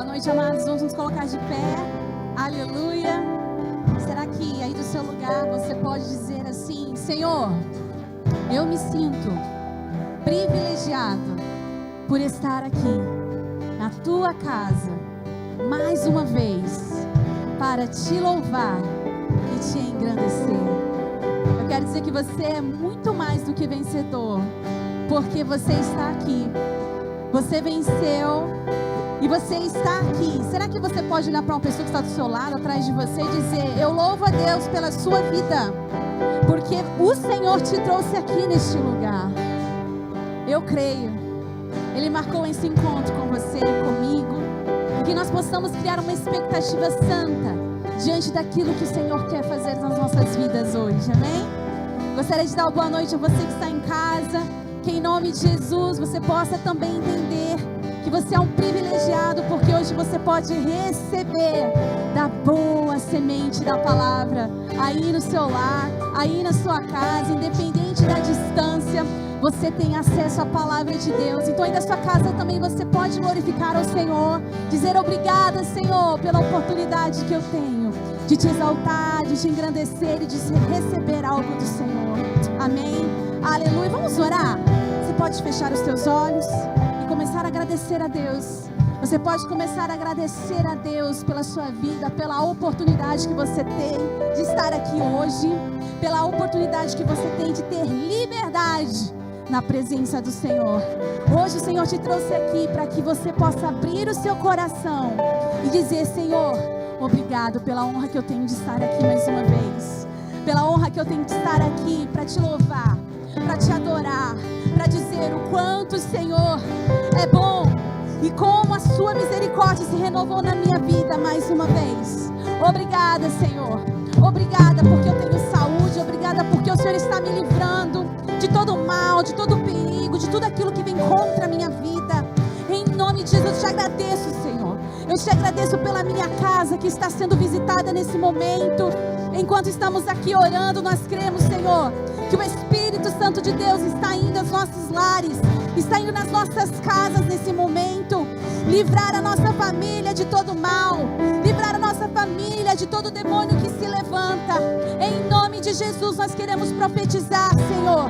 Boa noite, amados. Vamos nos colocar de pé. Aleluia. Será que aí do seu lugar você pode dizer assim: Senhor, eu me sinto privilegiado por estar aqui na tua casa mais uma vez para te louvar e te engrandecer. Eu quero dizer que você é muito mais do que vencedor, porque você está aqui. Você venceu e você está aqui. Será que você pode olhar para uma pessoa que está do seu lado, atrás de você, e dizer: eu louvo a Deus pela sua vida, porque o Senhor te trouxe aqui neste lugar. Eu creio, Ele marcou esse encontro com você e comigo, e que nós possamos criar uma expectativa santa diante daquilo que o Senhor quer fazer nas nossas vidas hoje, amém? Gostaria de dar uma boa noite a você que está em casa, que em nome de Jesus você possa também entender que você é um privilegiado, porque hoje você pode receber da boa semente da palavra, aí no seu lar, aí na sua casa, independente da distância, você tem acesso à palavra de Deus. Então aí da sua casa também você pode glorificar ao Senhor, dizer: obrigada, Senhor, pela oportunidade que eu tenho de te exaltar, de te engrandecer e de receber algo do Senhor. Amém? Aleluia. Vamos orar? Você pode fechar os seus olhos e começar a agradecer a Deus. Você pode começar a agradecer a Deus pela sua vida, pela oportunidade que você tem de estar aqui hoje, pela oportunidade que você tem de ter liberdade na presença do Senhor. Hoje o Senhor te trouxe aqui para que você possa abrir o seu coração e dizer: Senhor, obrigado pela honra que eu tenho de estar aqui mais uma vez, pela honra que eu tenho de estar aqui para te louvar, para te adorar, para dizer o quanto o Senhor é bom e como a sua misericórdia se renovou na minha vida mais uma vez. Obrigada, Senhor. Obrigada porque eu tenho saúde. Obrigada porque o Senhor está me livrando de todo mal, de todo perigo, de tudo aquilo que vem contra a minha vida. Em nome de Jesus, eu te agradeço, Senhor. Eu te agradeço pela minha casa que está sendo visitada nesse momento. Enquanto estamos aqui orando, nós cremos, Senhor, que o Espírito Santo de Deus está indo aos nossos lares, está indo nas nossas casas nesse momento, livrar a nossa família de todo mal, livrar a nossa família de todo demônio que se levanta. Em nome de Jesus nós queremos profetizar, Senhor,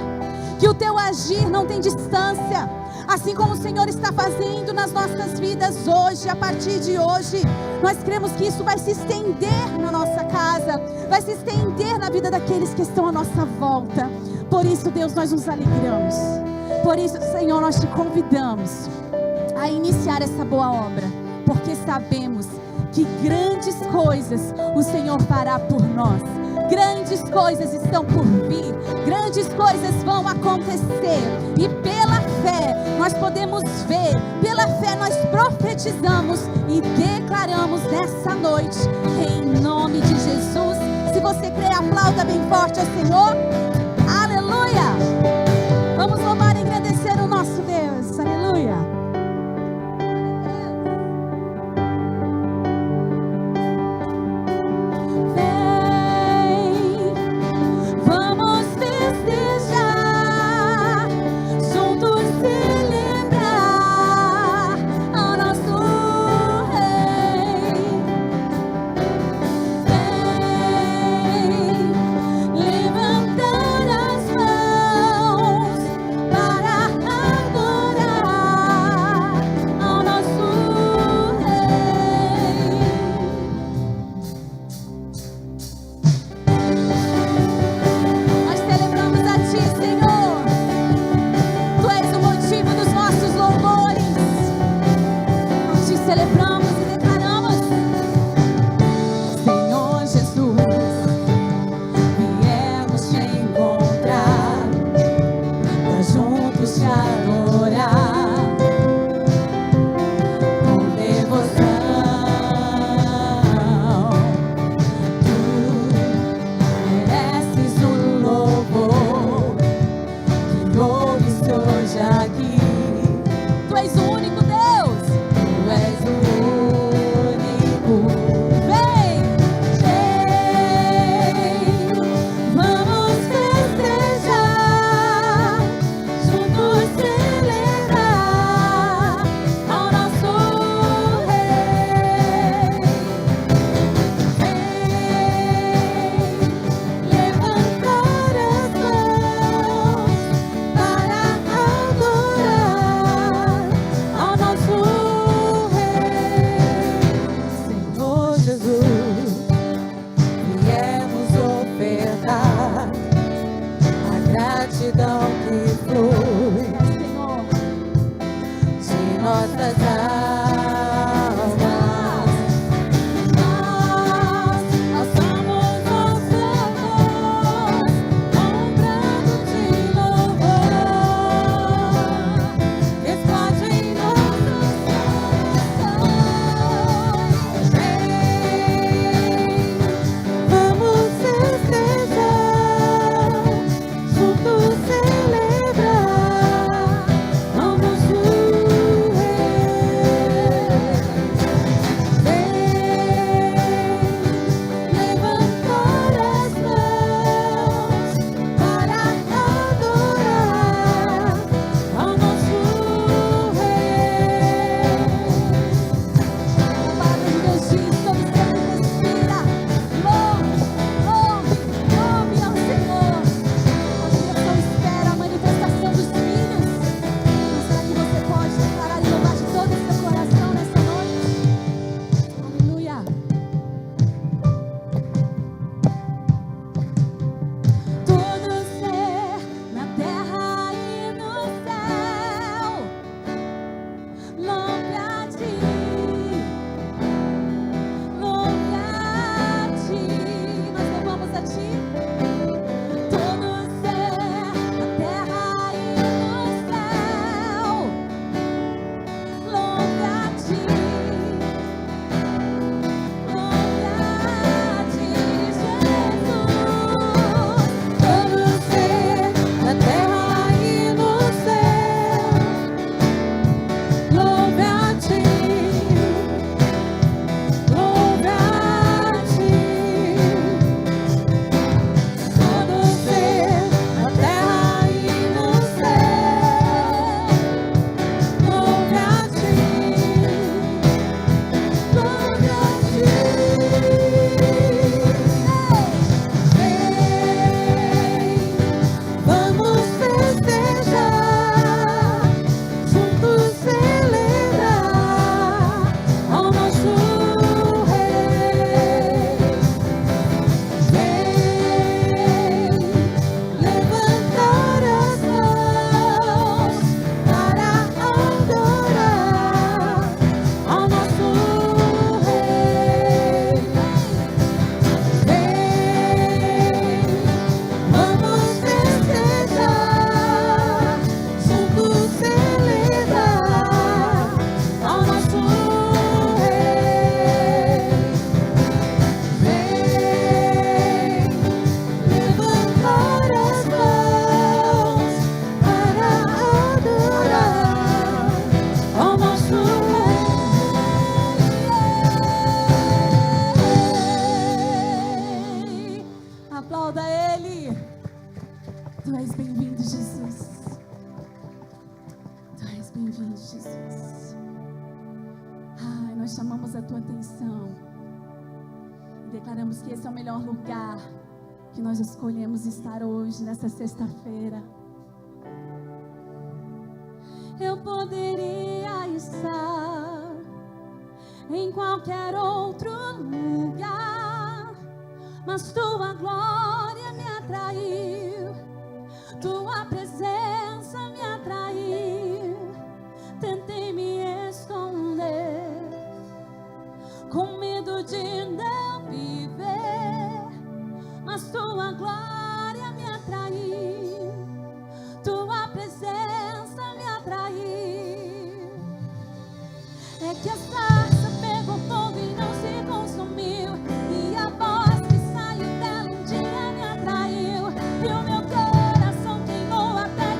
que o teu agir não tem distância. Assim como o Senhor está fazendo nas nossas vidas hoje, a partir de hoje, nós cremos que isso vai se estender na nossa casa, vai se estender na vida daqueles que estão à nossa volta. Por isso, Deus, nós nos alegramos. Por isso, Senhor, nós te convidamos a iniciar essa boa obra, porque sabemos que grandes coisas o Senhor fará por nós. Grandes coisas estão por vir, grandes coisas vão acontecer, e pela fé nós podemos ver, pela fé nós profetizamos e declaramos nessa noite, em nome de Jesus. Se você crê, aplauda bem forte ao Senhor. Aleluia! Vamos louvar e agradecer o nosso Deus. Aleluia! Levanta gratidão que flui de nossas almas. Declaramos que esse é o melhor lugar que nós escolhemos estar hoje, nessa sexta-feira. Eu poderia estar em qualquer outro lugar, mas tua glória me atraiu, tua presença me atraiu. Tentei me esconder, com medo de não viver, mas tua glória me atraiu, tua presença me atraiu. É que a sarça pegou fogo e não se consumiu, e a voz que saiu dela um dia me atraiu, e o meu coração queimou até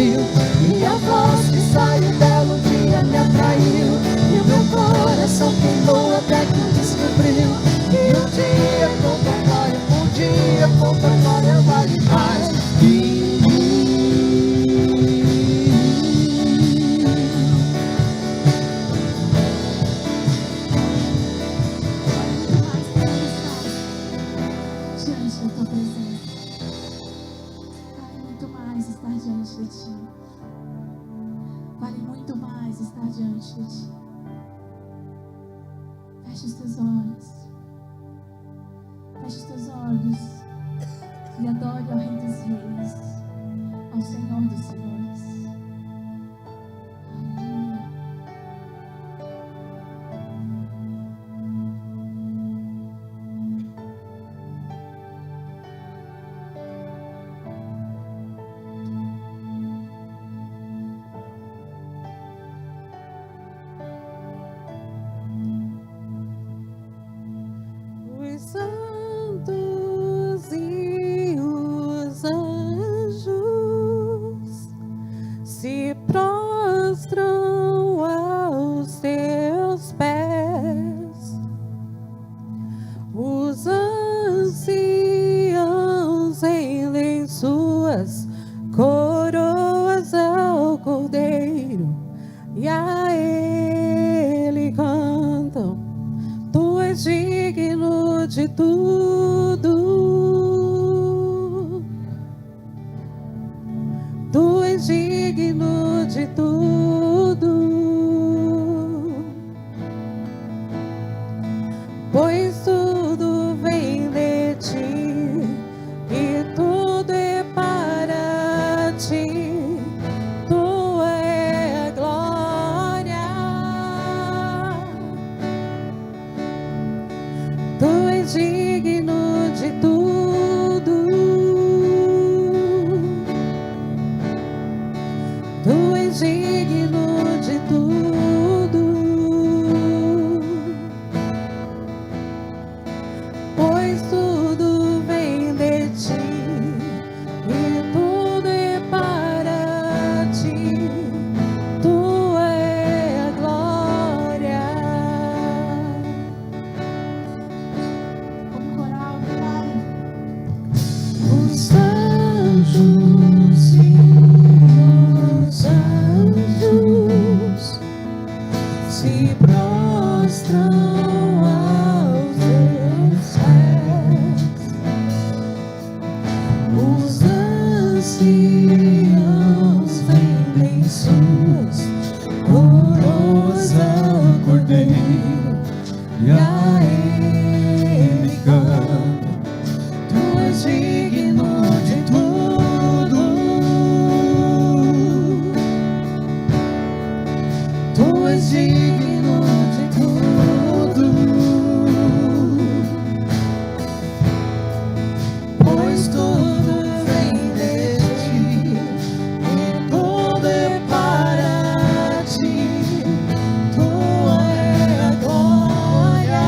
descobriu, e a voz que saiu dela um dia me atraiu, e o meu coração queimou até que descobriu, e um dia com papai, um dia com papai vale mais que vale muito mais estar diante de ti. Feche os teus olhos. Feche os teus olhos e adore ao Rei dos Reis, ao Senhor dos Senhores. Aleluia. Os santos e os anjos se prostram aos teus pés. Os anciãos rendem suas coroas ao Cordeiro e a Ele cantam: Tu és digno de tudo, Tu és digno de tudo, pois tudo vem de ti e tudo é para ti. Tua é a glória, Tu és digno de tudo, Tu és digno de tudo, pois tudo vem de ti e tudo é para ti. Tua é a glória. Como coral, Pai. Os anjos e os anjos se prostram aos teus pés. Os anciãos vendem suas coroas ao Cordeiro e a Ele cantam: Tu és digno de tudo, Tu és digno de tudo, pois tudo vem de ti e tudo é para ti. Tua é a glória,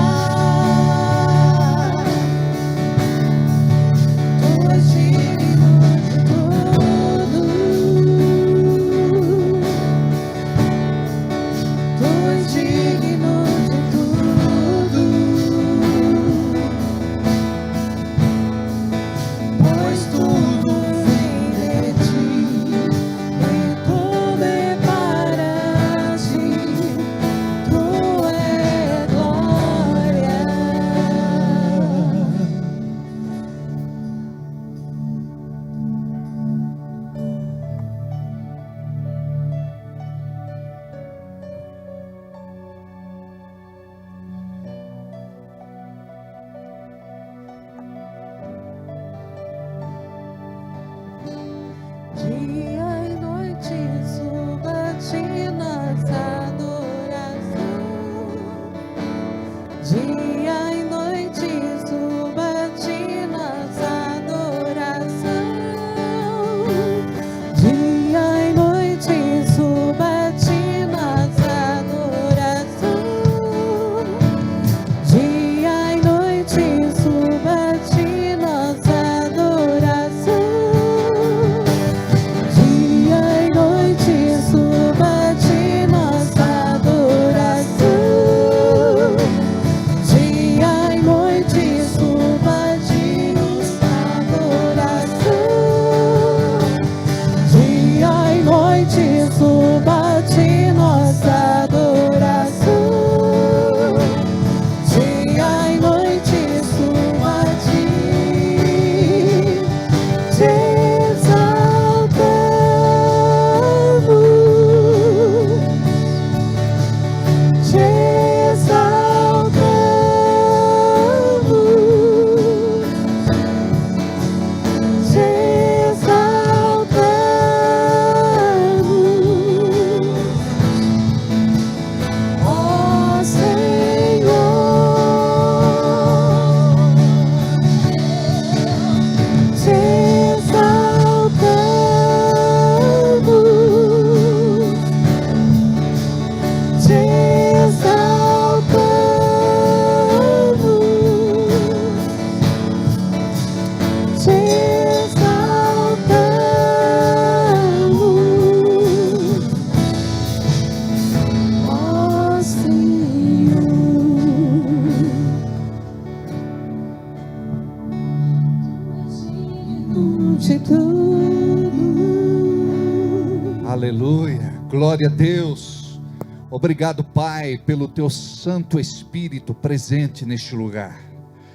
dou-te tudo. Aleluia, glória a Deus. Obrigado, Pai, pelo teu Santo Espírito presente neste lugar.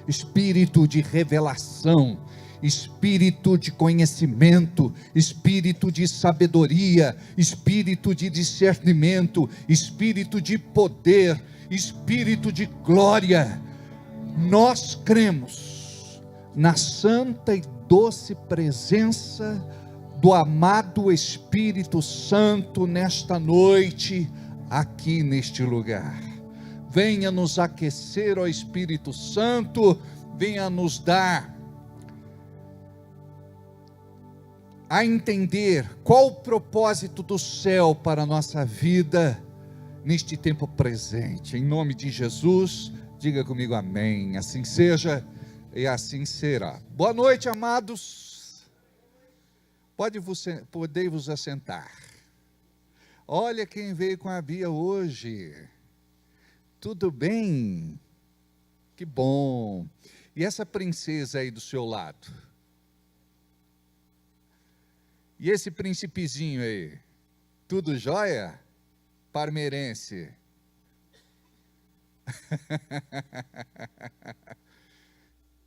Espírito de revelação, espírito de conhecimento, espírito de sabedoria, espírito de discernimento, espírito de poder, espírito de glória. Nós cremos na santa e doce presença do amado Espírito Santo nesta noite, aqui neste lugar. Venha nos aquecer, ó Espírito Santo, venha nos dar a entender qual o propósito do céu para a nossa vida neste tempo presente. Em nome de Jesus, diga comigo amém. Assim seja e assim será. Boa noite, amados. Podem vos assentar. Olha quem veio com a Bia hoje. Tudo bem? Que bom. E essa princesa aí do seu lado? E esse príncipezinho aí? Tudo jóia? Parmeirense.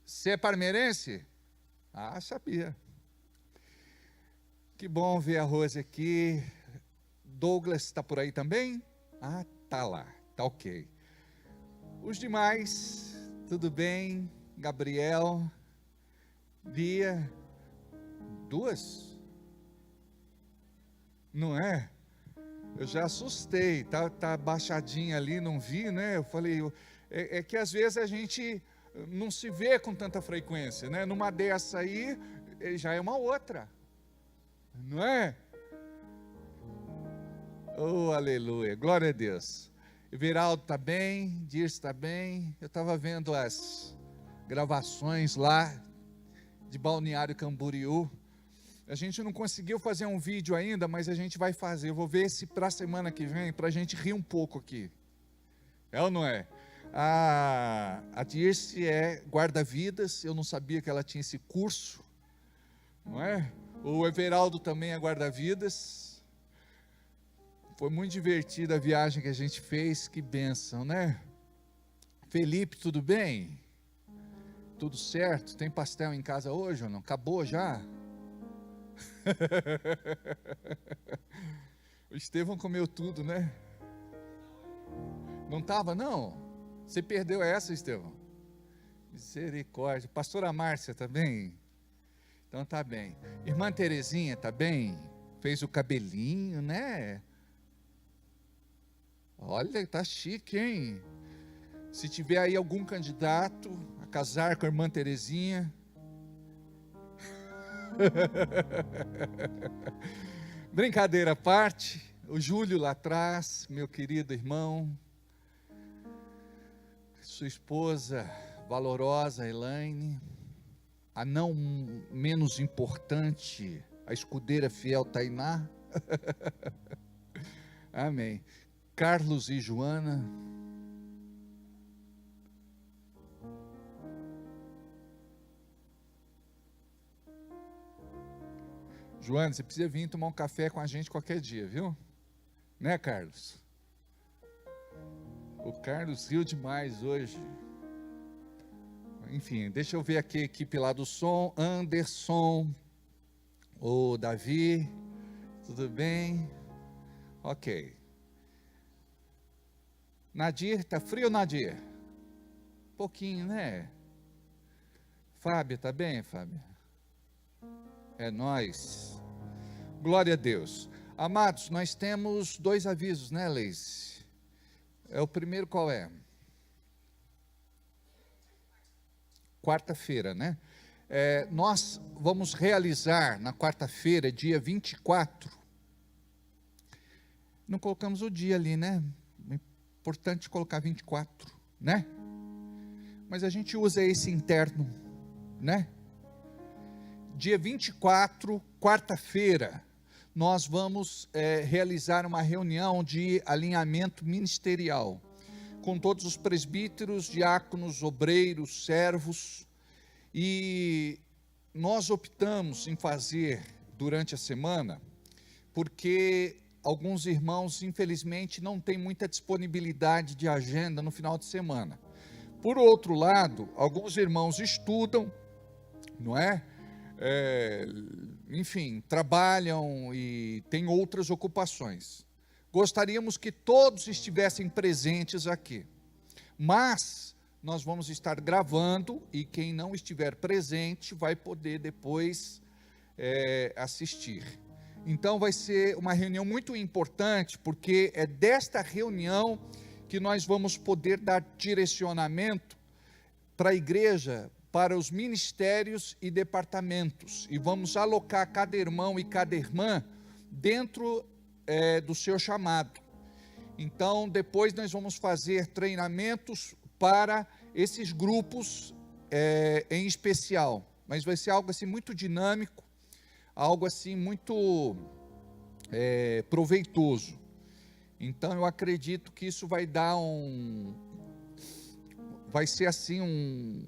Você é parmeirense? Ah, sabia. Que bom ver a Rose aqui. Douglas está por aí também? Ah, tá lá, tá ok. Os demais, tudo bem? Gabriel, Bia, duas? Não é? Eu já assustei, tá baixadinha ali, não vi, né? Eu falei, é que às vezes a gente não se vê com tanta frequência, né? Numa dessa aí, já é uma outra. Não é? Oh, aleluia, glória a Deus. Everaldo está bem, Dirce está bem. Eu estava vendo as gravações lá de Balneário Camboriú. A gente não conseguiu fazer um vídeo ainda, mas a gente vai fazer. Eu vou ver se para a semana que vem, para a gente rir um pouco aqui. É ou não é? A Dirce é guarda-vidas, eu não sabia que ela tinha esse curso, não é? O Everaldo também é guarda-vidas. Foi muito divertida a viagem que a gente fez, que bênção, né? Felipe, tudo bem? Tudo certo? Tem pastel em casa hoje ou não? Acabou já? O Estevão comeu tudo, né? Não estava, não? Você perdeu essa, Estevão? Misericórdia. Pastora Márcia, tá bem? Então tá bem. Irmã Terezinha, tá bem? Fez o cabelinho, né? Olha, tá chique, hein? Se tiver aí algum candidato a casar com a irmã Terezinha, brincadeira à parte, o Júlio lá atrás, meu querido irmão, sua esposa valorosa, Elaine, a não menos importante, a escudeira fiel Tainá, amém. Carlos e Joana, Joana, você precisa vir tomar um café com a gente qualquer dia, viu? Né, Carlos? O Carlos riu demais hoje. Enfim, deixa eu ver aqui a equipe lá do som. Anderson, o Davi, tudo bem? Ok. Nadir, tá frio, Nadir? Pouquinho, né? Fábio, tá bem, Fábio? É nóis. Glória a Deus. Amados, nós temos 2 avisos, né, Leise? O primeiro qual é? Quarta-feira, né? Nós vamos realizar na quarta-feira, dia 24. Não colocamos o dia ali, né? É importante colocar 24, né? Mas a gente usa esse interno, né? Dia 24, quarta-feira, nós vamos realizar uma reunião de alinhamento ministerial, com todos os presbíteros, diáconos, obreiros, servos, e nós optamos em fazer durante a semana, porque alguns irmãos, infelizmente, não têm muita disponibilidade de agenda no final de semana. Por outro lado, alguns irmãos estudam, não é? Enfim, trabalham e têm outras ocupações. Gostaríamos que todos estivessem presentes aqui, mas nós vamos estar gravando e quem não estiver presente vai poder depois assistir. Então vai ser uma reunião muito importante, porque é desta reunião que nós vamos poder dar direcionamento para a igreja, para os ministérios e departamentos, e vamos alocar cada irmão e cada irmã dentro do seu chamado. Então depois nós vamos fazer treinamentos para esses grupos em especial, mas vai ser algo assim muito dinâmico, algo assim muito proveitoso. Então eu acredito que isso vai dar vai ser assim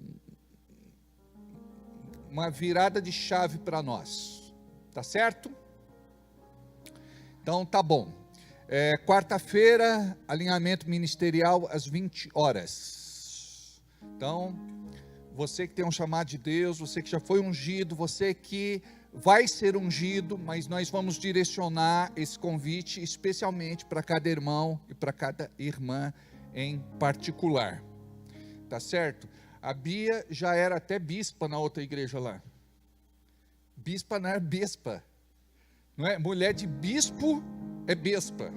uma virada de chave para nós, tá certo? Então tá bom. Quarta-feira, alinhamento ministerial às 20 horas. Então, você que tem um chamado de Deus, você que já foi ungido, você que vai ser ungido, mas nós vamos direcionar esse convite especialmente para cada irmão e para cada irmã em particular. Tá certo? A Bia já era até bispa na outra igreja lá. Bispa não é bespa. Não é? Mulher de bispo é bespa.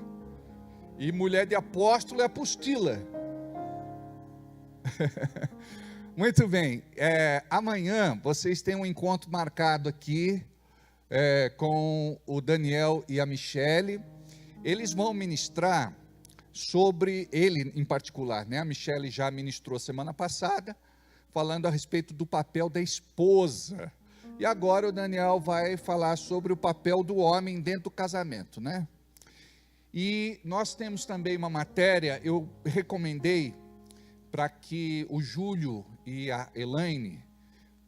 E mulher de apóstolo é apostila. Muito bem. Amanhã vocês têm um encontro marcado aqui com o Daniel e a Michele. Eles vão ministrar sobre ele em particular, né? A Michele já ministrou semana passada, falando a respeito do papel da esposa. E agora o Daniel vai falar sobre o papel do homem dentro do casamento, né? E nós temos também uma matéria, eu recomendei para que o Júlio e a Elaine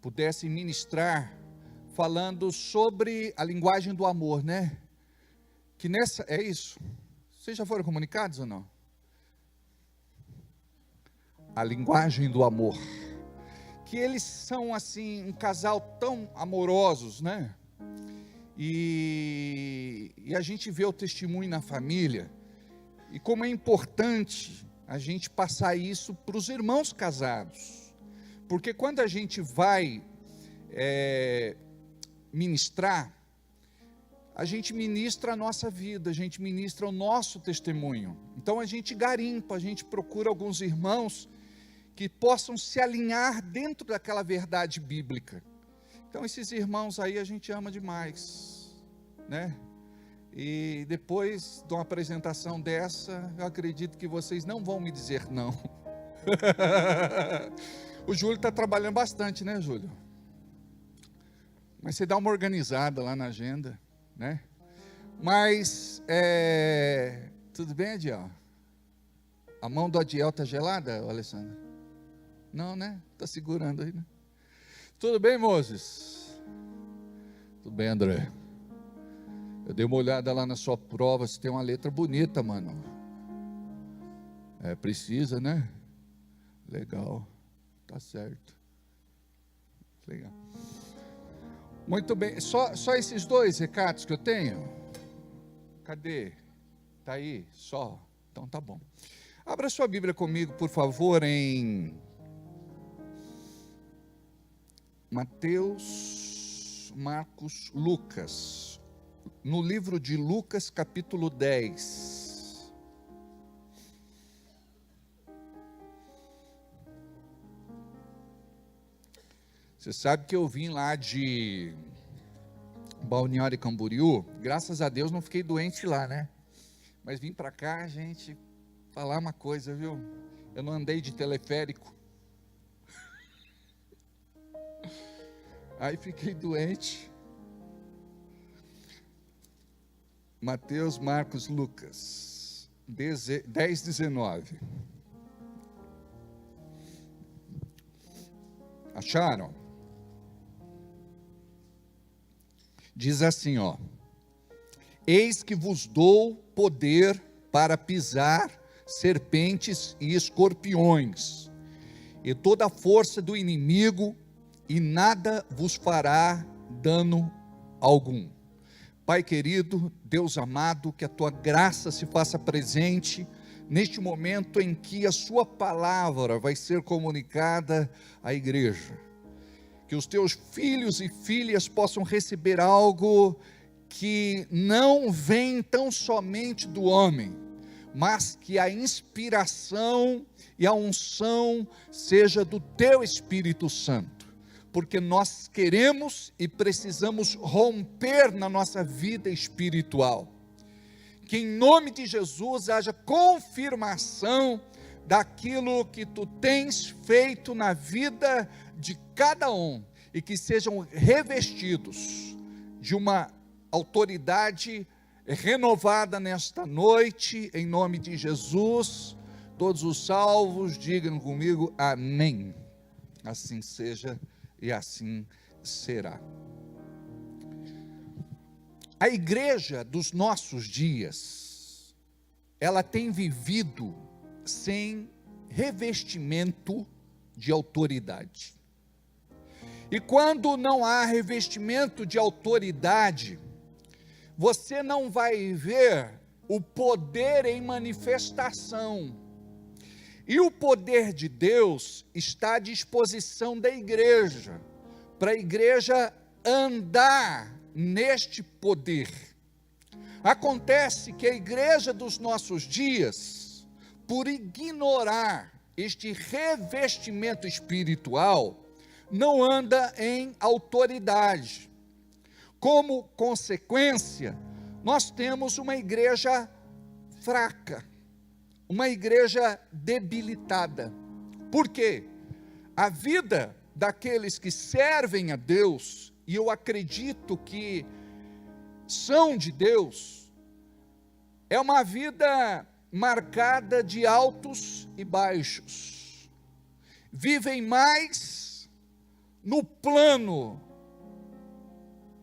pudessem ministrar, falando sobre a linguagem do amor, né? Que é isso? Vocês já foram comunicados ou não? A linguagem do amor. Que eles são assim, um casal tão amorosos, né? E a gente vê o testemunho na família, e como é importante a gente passar isso para os irmãos casados, porque quando a gente vai ministrar, a gente ministra a nossa vida, a gente ministra o nosso testemunho. Então a gente garimpa, a gente procura alguns irmãos que possam se alinhar dentro daquela verdade bíblica. Então esses irmãos aí a gente ama demais, né? E depois de uma apresentação dessa, eu acredito que vocês não vão me dizer não. O Júlio está trabalhando bastante, né, Júlio? Mas você dá uma organizada lá na agenda, né? Mas, tudo bem, Adiel? A mão do Adiel está gelada, Alessandra? Não, né? Está segurando aí, né? Tudo bem, Moses? Tudo bem, André? Eu dei uma olhada lá na sua prova, você tem uma letra bonita, mano. Precisa, né? Legal, tá certo. Legal. Muito bem, só esses dois recados que eu tenho? Cadê? Tá aí, só? Então tá bom. Abra sua Bíblia comigo, por favor, em Mateus, Marcos, Lucas. No livro de Lucas, capítulo 10. Você sabe que eu vim lá de Balneário Camboriú, graças a Deus não fiquei doente lá, né? Mas vim para cá, gente, falar uma coisa, viu? Eu não andei de teleférico. Aí fiquei doente. Mateus, Marcos, Lucas, 10, 19. Acharam? Diz assim, ó: eis que vos dou poder para pisar serpentes e escorpiões, e toda a força do inimigo, e nada vos fará dano algum. Pai querido, Deus amado, que a tua graça se faça presente neste momento em que a sua palavra vai ser comunicada à igreja. Que os teus filhos e filhas possam receber algo que não vem tão somente do homem, mas que a inspiração e a unção seja do teu Espírito Santo, porque nós queremos e precisamos romper na nossa vida espiritual. Que em nome de Jesus haja confirmação daquilo que tu tens feito na vida de cada um, e que sejam revestidos de uma autoridade renovada nesta noite, em nome de Jesus. Todos os salvos digam comigo, amém. Assim seja e assim será. A igreja dos nossos dias, ela tem vivido sem revestimento de autoridade. E quando não há revestimento de autoridade, você não vai ver o poder em manifestação. E o poder de Deus está à disposição da igreja, para a igreja andar neste poder. Acontece que a igreja dos nossos dias, por ignorar este revestimento espiritual, não anda em autoridade. Como consequência, nós temos uma igreja fraca, uma igreja debilitada. Por quê? A vida daqueles que servem a Deus, e eu acredito que são de Deus, é uma vida marcada de altos e baixos. Vivem mais no plano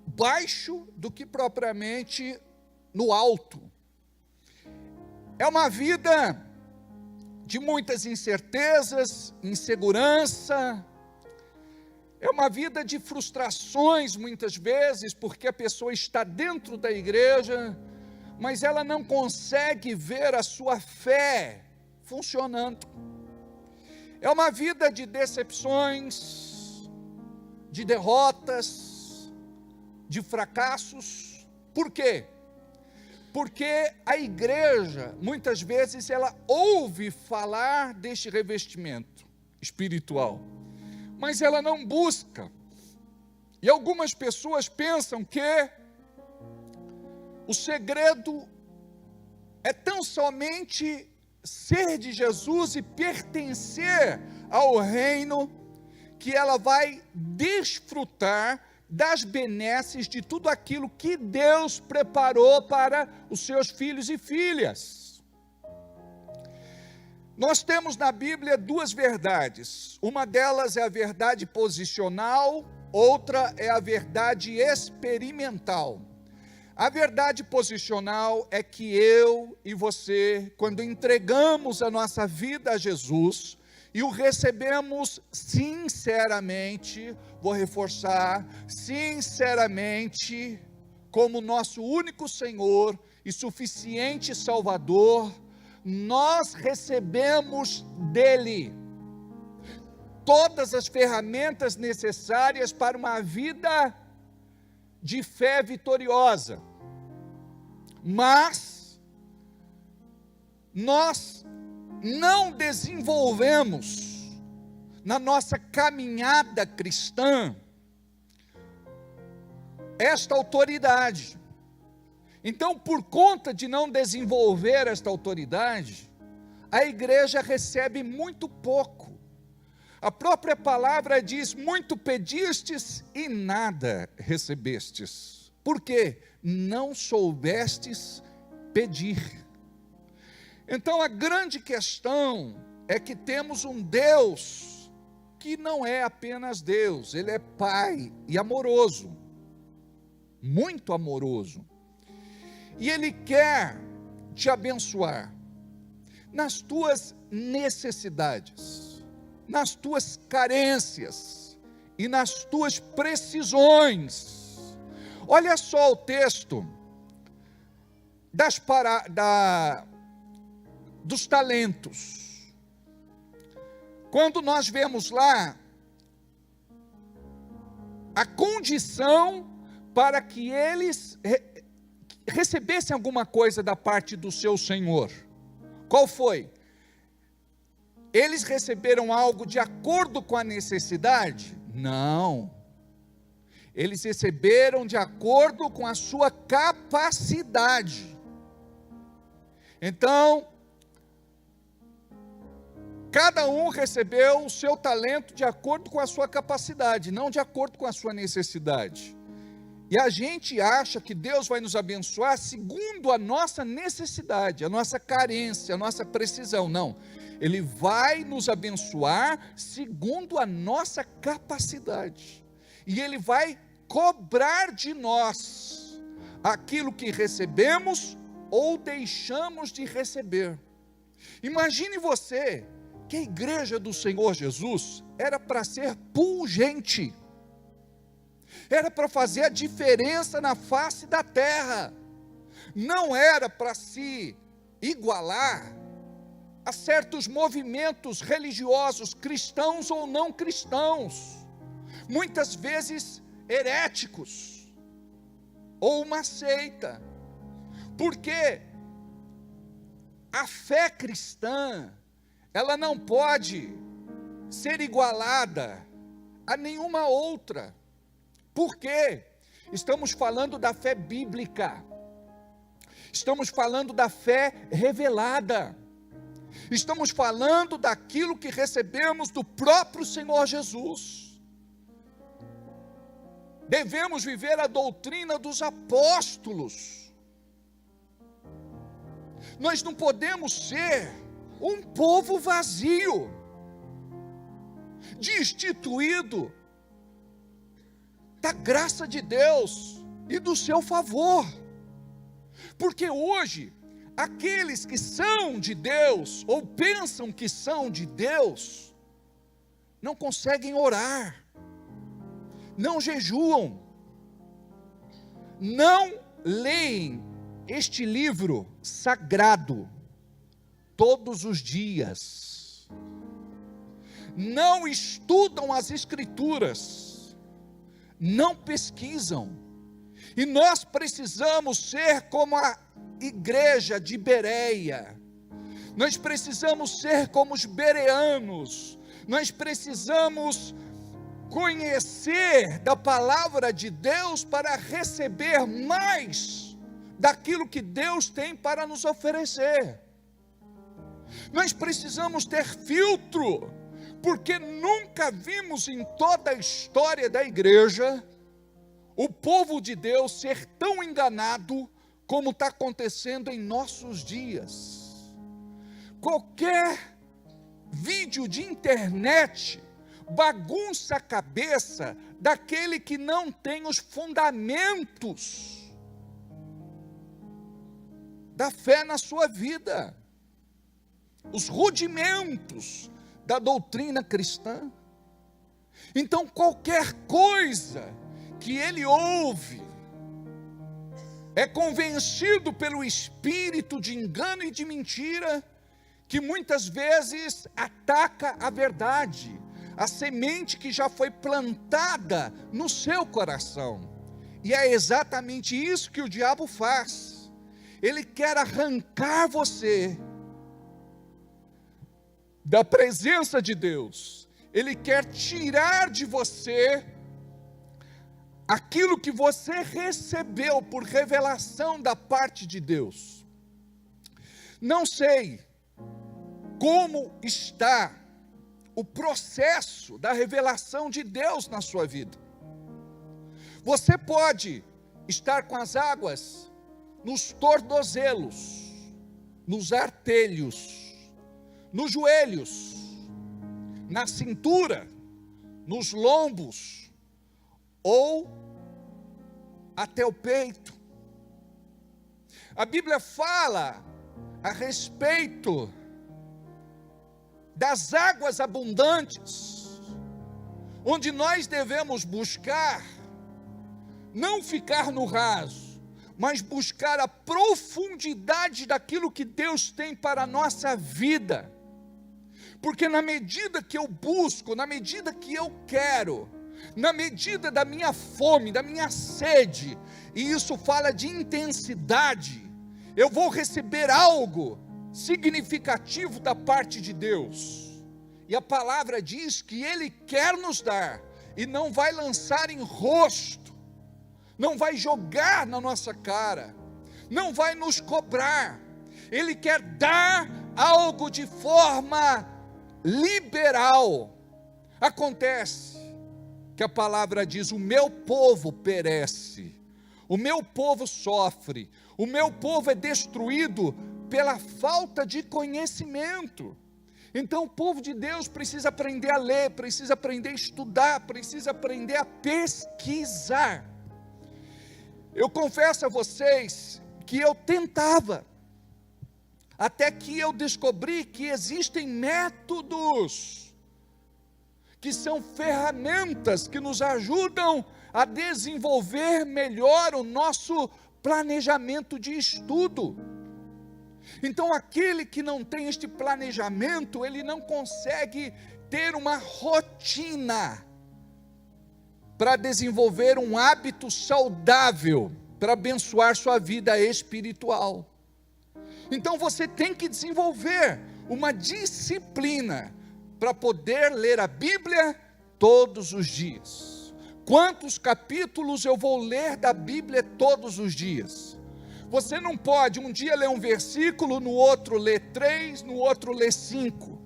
baixo do que propriamente no alto. É uma vida de muitas incertezas, insegurança. É uma vida de frustrações muitas vezes, porque a pessoa está dentro da igreja, mas ela não consegue ver a sua fé funcionando. É uma vida de decepções, de derrotas, de fracassos. Por quê? Porque a igreja, muitas vezes, ela ouve falar deste revestimento espiritual, mas ela não busca. E algumas pessoas pensam que o segredo é tão somente ser de Jesus e pertencer ao reino, que ela vai desfrutar das benesses de tudo aquilo que Deus preparou para os seus filhos e filhas. Nós temos na Bíblia duas verdades. Uma delas é a verdade posicional, outra é a verdade experimental. A verdade posicional é que eu e você, quando entregamos a nossa vida a Jesus e o recebemos sinceramente, vou reforçar, sinceramente, como nosso único Senhor e suficiente Salvador, nós recebemos dele todas as ferramentas necessárias para uma vida de fé vitoriosa. Mas nós não desenvolvemos na nossa caminhada cristã esta autoridade. Então, por conta de não desenvolver esta autoridade, a igreja recebe muito pouco. A própria palavra diz: muito pedistes e nada recebestes. Por quê? Não soubestes pedir. Então a grande questão é que temos um Deus que não é apenas Deus, Ele é Pai e amoroso. muito amoroso. E Ele quer te abençoar nas tuas necessidades, nas tuas carências e nas tuas precisões. Olha só o texto dos talentos. Quando nós vemos lá a condição para que eles recebessem alguma coisa da parte do seu Senhor. Qual foi? Eles receberam algo de acordo com a necessidade? Não. Eles receberam de acordo com a sua capacidade. Então, cada um recebeu o seu talento de acordo com a sua capacidade, não de acordo com a sua necessidade. E a gente acha que Deus vai nos abençoar segundo a nossa necessidade, a nossa carência, a nossa precisão. Não, Ele vai nos abençoar segundo a nossa capacidade. E Ele vai cobrar de nós aquilo que recebemos ou deixamos de receber. Imagine você que a igreja do Senhor Jesus era para ser pungente, era para fazer a diferença na face da terra, não era para se igualar a certos movimentos religiosos, cristãos ou não cristãos, muitas vezes heréticos, ou uma seita, porque a fé cristã, ela não pode ser igualada a nenhuma outra. Por quê? Estamos falando da fé bíblica. Estamos falando da fé revelada. Estamos falando daquilo que recebemos do próprio Senhor Jesus. Devemos viver a doutrina dos apóstolos. Nós não podemos ser um povo vazio, destituído da graça de Deus e do seu favor, porque hoje, aqueles que são de Deus, ou pensam que são de Deus, não conseguem orar, não jejuam, não leem este livro sagrado todos os dias, não estudam as Escrituras, não pesquisam, e nós precisamos ser como a igreja de Bereia, nós precisamos ser como os bereanos, nós precisamos conhecer da palavra de Deus para receber mais daquilo que Deus tem para nos oferecer. Nós precisamos ter filtro, porque nunca vimos em toda a história da igreja o povo de Deus ser tão enganado como está acontecendo em nossos dias. Qualquer vídeo de internet bagunça a cabeça daquele que não tem os fundamentos da fé na sua vida, os rudimentos da doutrina cristã. Então qualquer coisa que ele ouve, é convencido pelo espírito de engano e de mentira, que muitas vezes ataca a verdade, a semente que já foi plantada no seu coração. E é exatamente isso que o diabo faz. Ele quer arrancar você da presença de Deus. Ele quer tirar de você aquilo que você recebeu por revelação da parte de Deus. Não sei como está o processo da revelação de Deus na sua vida. Você pode estar com as águas nos tornozelos, nos artelhos, nos joelhos, na cintura, nos lombos, ou até o peito. A Bíblia fala a respeito das águas abundantes, onde nós devemos buscar, não ficar no raso, mas buscar a profundidade daquilo que Deus tem para a nossa vida. Porque na medida que eu busco, na medida que eu quero, na medida da minha fome, da minha sede, e isso fala de intensidade, eu vou receber algo significativo da parte de Deus. E a palavra diz que Ele quer nos dar, e não vai lançar em rosto, não vai jogar na nossa cara, não vai nos cobrar. Ele quer dar algo de forma liberal. Acontece que a palavra diz: o meu povo perece, o meu povo sofre, o meu povo é destruído pela falta de conhecimento. Então o povo de Deus precisa aprender a ler, precisa aprender a estudar, precisa aprender a pesquisar. Eu confesso a vocês que eu tentava, até que eu descobri que existem métodos, que são ferramentas que nos ajudam a desenvolver melhor o nosso planejamento de estudo. Então aquele que não tem este planejamento, ele não consegue ter uma rotina para desenvolver um hábito saudável, para abençoar sua vida espiritual. Então você tem que desenvolver uma disciplina para poder ler a Bíblia todos os dias. Quantos capítulos eu vou ler da Bíblia todos os dias? Você não pode um dia ler um versículo, no outro ler 3, no outro ler 5.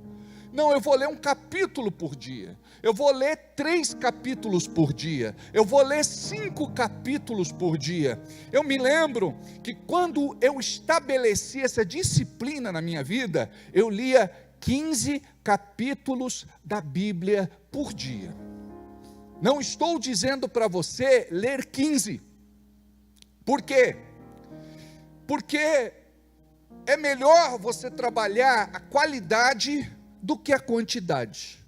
Não, eu vou ler um capítulo por dia. Eu vou ler 3 capítulos por dia. Eu vou ler 5 capítulos por dia. Eu me lembro que quando eu estabeleci essa disciplina na minha vida, eu lia 15 capítulos da Bíblia por dia. Não estou dizendo para você ler 15. Por quê? Porque é melhor você trabalhar a qualidade do que a quantidade.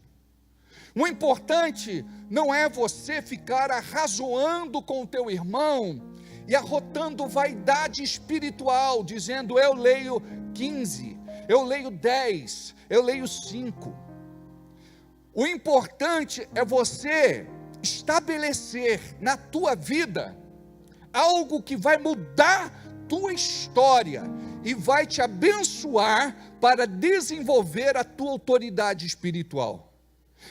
O importante não é você ficar arrazoando com o teu irmão e arrotando vaidade espiritual, dizendo: eu leio 15, eu leio 10, eu leio 5. O importante é você estabelecer na tua vida algo que vai mudar tua história e vai te abençoar para desenvolver a tua autoridade espiritual.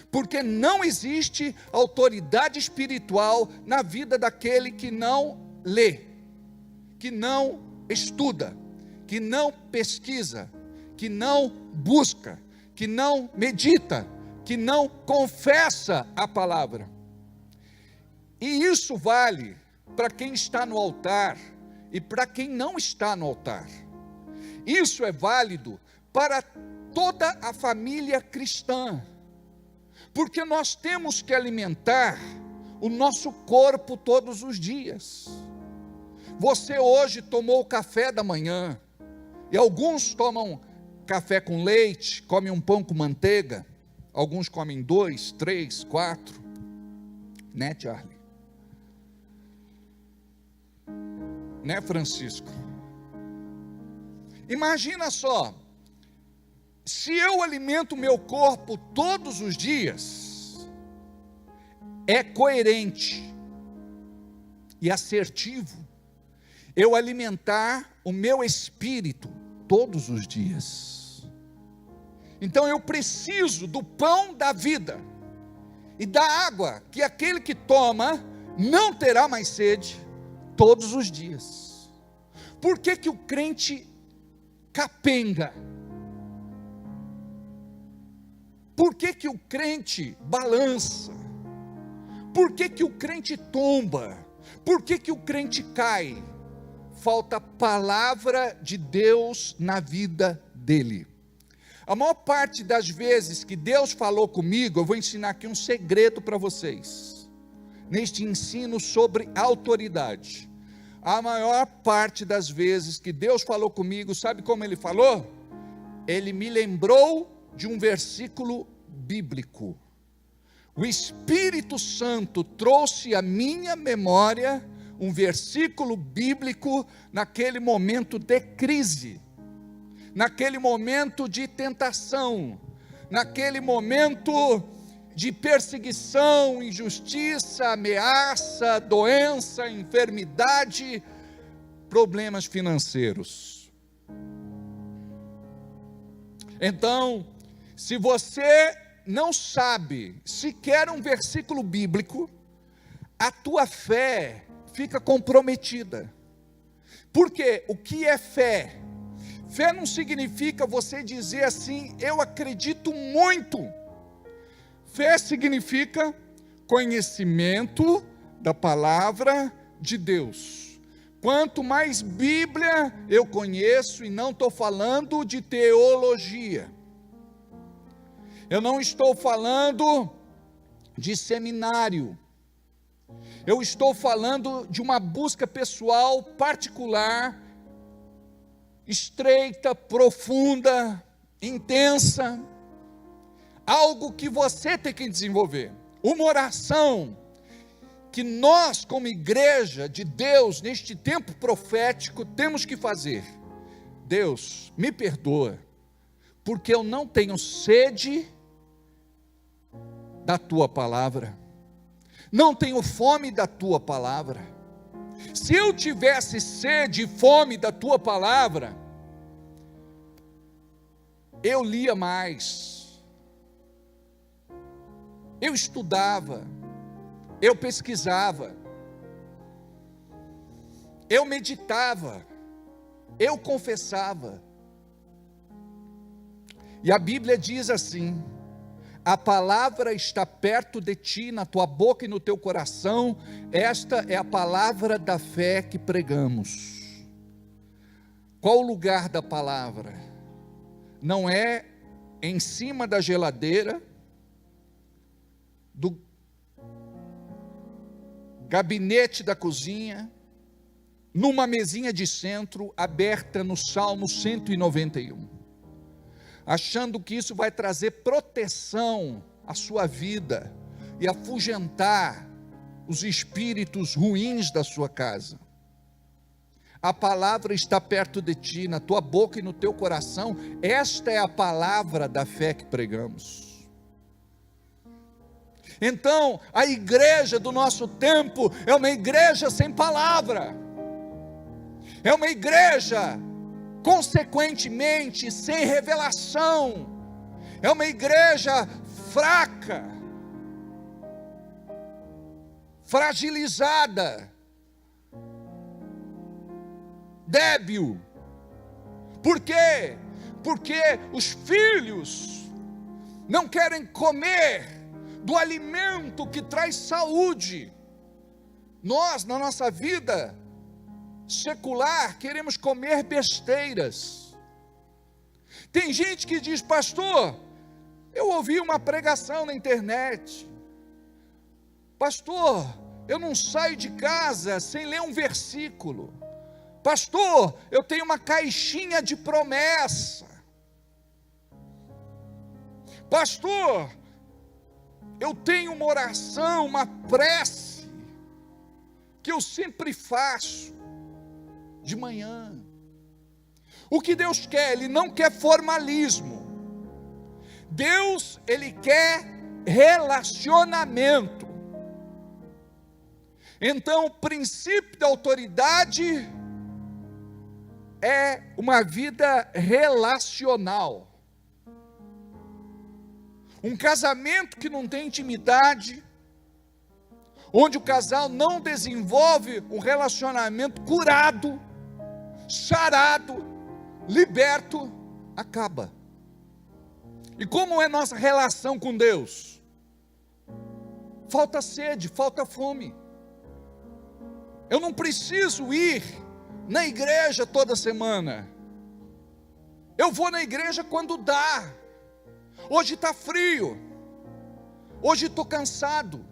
Porque não existe autoridade espiritual na vida daquele que não lê, que não estuda, que não pesquisa, que não busca, que não medita, que não confessa a palavra. E isso vale para quem está no altar e para quem não está no altar. Isso é válido para toda a família cristã, porque nós temos que alimentar o nosso corpo todos os dias. Você hoje tomou o café da manhã, e alguns tomam café com leite, comem um pão com manteiga, alguns comem 2, 3, 4, né, Charlie? Né, Francisco? Imagina só, se eu alimento o meu corpo todos os dias, é coerente e assertivo eu alimentar o meu espírito todos os dias. Então eu preciso do pão da vida e da água que aquele que toma não terá mais sede todos os dias. Por que que o crente capenga? Por que que o crente balança? Por que que o crente tomba? Por que que o crente cai? Falta palavra de Deus na vida dele. A maior parte das vezes que Deus falou comigo, eu vou ensinar aqui um segredo para vocês. neste ensino sobre autoridade. A maior parte das vezes que Deus falou comigo, sabe como Ele falou? Ele me lembrou de um versículo bíblico. O Espírito Santo trouxe à minha memória um versículo bíblico naquele momento de crise, naquele momento de tentação, naquele momento de perseguição, injustiça, ameaça, doença, enfermidade, problemas financeiros. Então, se você não sabe sequer um versículo bíblico, a tua fé fica comprometida. Porque o que é fé? Fé não significa você dizer assim, eu acredito muito. Fé significa conhecimento da palavra de Deus. Quanto mais Bíblia eu conheço, e não estou falando de teologia, eu não estou falando de seminário, eu estou falando de uma busca pessoal particular, estreita, profunda, intensa, algo que você tem que desenvolver, uma oração que nós como igreja de Deus, neste tempo profético, temos que fazer. Deus, me perdoa, porque eu não tenho sede da tua palavra, não tenho fome da tua palavra. Se eu tivesse sede e fome da tua palavra, eu lia mais, eu estudava, eu pesquisava, eu meditava, eu confessava. E a Bíblia diz assim: a palavra está perto de ti, na tua boca e no teu coração. Esta é a palavra da fé que pregamos. Qual o lugar da palavra? Não é em cima da geladeira, do gabinete da cozinha, numa mesinha de centro, aberta no Salmo 191, achando que isso vai trazer proteção à sua vida e afugentar os espíritos ruins da sua casa. A palavra está perto de ti, na tua boca e no teu coração. Esta é a palavra da fé que pregamos. Então, a igreja do nosso tempo é uma igreja sem palavra, é uma igreja, consequentemente, sem revelação, é uma igreja fraca, fragilizada, débil. Por quê? Porque os filhos não querem comer do alimento que traz saúde. Nós, na nossa vida secular, queremos comer besteiras. Tem gente que diz: pastor, eu ouvi uma pregação na internet, pastor, eu não saio de casa sem ler um versículo, pastor, eu tenho uma caixinha de promessa, pastor, eu tenho uma oração, uma prece, que eu sempre faço de manhã. O que Deus quer? Ele não quer formalismo. Deus, Ele quer relacionamento. Então, o princípio da autoridade é uma vida relacional. Um casamento que não tem intimidade, onde o casal não desenvolve um relacionamento curado, sarado, liberto, acaba. E como é nossa relação com Deus? Falta sede, falta fome. Eu não preciso ir na igreja toda semana. Eu vou na igreja quando dá. Hoje está frio, hoje estou cansado,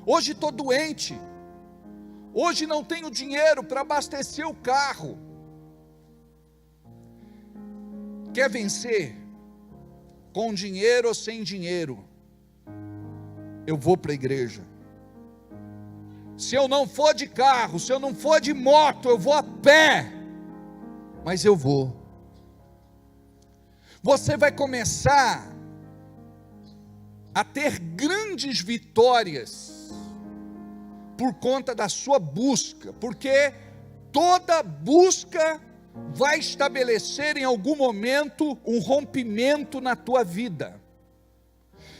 Hoje estou doente. Hoje não tenho dinheiro para abastecer o carro. Quer vencer? Com dinheiro ou sem dinheiro? Eu vou para a igreja. Se eu não for de carro, se eu não for de moto, eu vou a pé. Mas eu vou. Você vai começar a ter grandes vitórias por conta da sua busca, porque toda busca vai estabelecer em algum momento um rompimento na tua vida.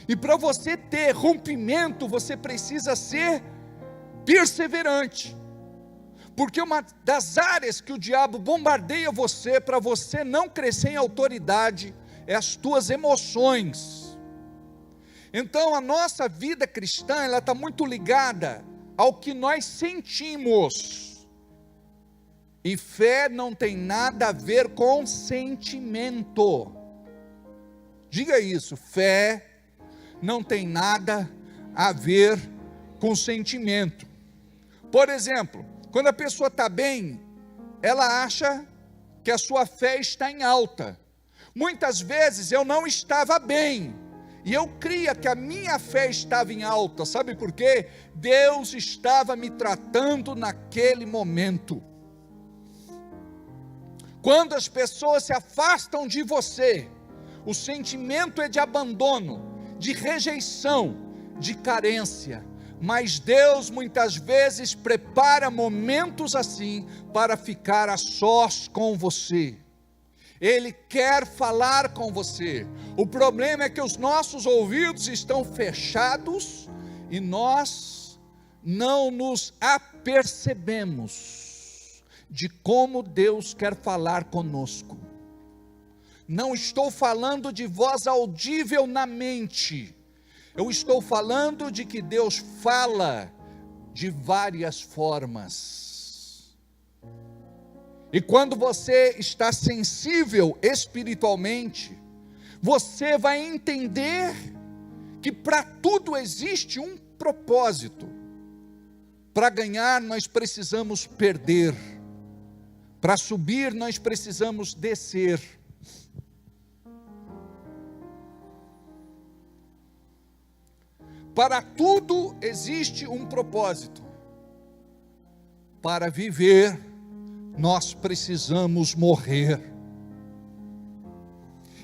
E para você ter rompimento, você precisa ser perseverante. Porque uma das áreas que o diabo bombardeia você para você não crescer em autoridade é as tuas emoções. Então a nossa vida cristã, ela está muito ligada ao que nós sentimos. E fé não tem nada a ver com sentimento. Diga isso, fé não tem nada a ver com sentimento. Por exemplo, quando a pessoa está bem, ela acha que a sua fé está em alta. Muitas vezes eu não estava bem, e eu cria que a minha fé estava em alta. Sabe por quê? Deus estava me tratando naquele momento. Quando as pessoas se afastam de você, o sentimento é de abandono, de rejeição, de carência. Mas Deus muitas vezes prepara momentos assim para ficar a sós com você. Ele quer falar com você. O problema é que os nossos ouvidos estão fechados e nós não nos apercebemos de como Deus quer falar conosco. Não estou falando de voz audível na mente. Eu estou falando de que Deus fala de várias formas. E quando você está sensível espiritualmente, você vai entender que para tudo existe um propósito. Para ganhar nós precisamos perder. Para subir nós precisamos descer. Para tudo existe um propósito. Para viver, nós precisamos morrer.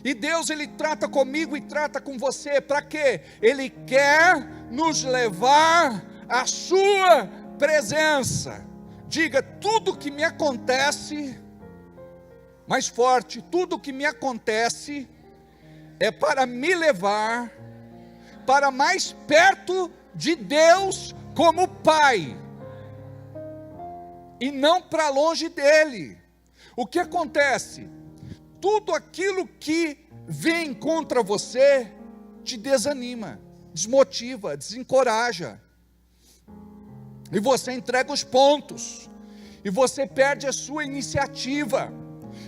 E Deus, Ele trata comigo e trata com você, para quê? Ele quer nos levar à sua presença. Diga, tudo que me acontece, mais forte, tudo que me acontece, é para me levar para mais perto de Deus como Pai, e não para longe dEle. O que acontece? Tudo aquilo que vem contra você, te desanima, desmotiva, desencoraja, e você entrega os pontos, e você perde a sua iniciativa,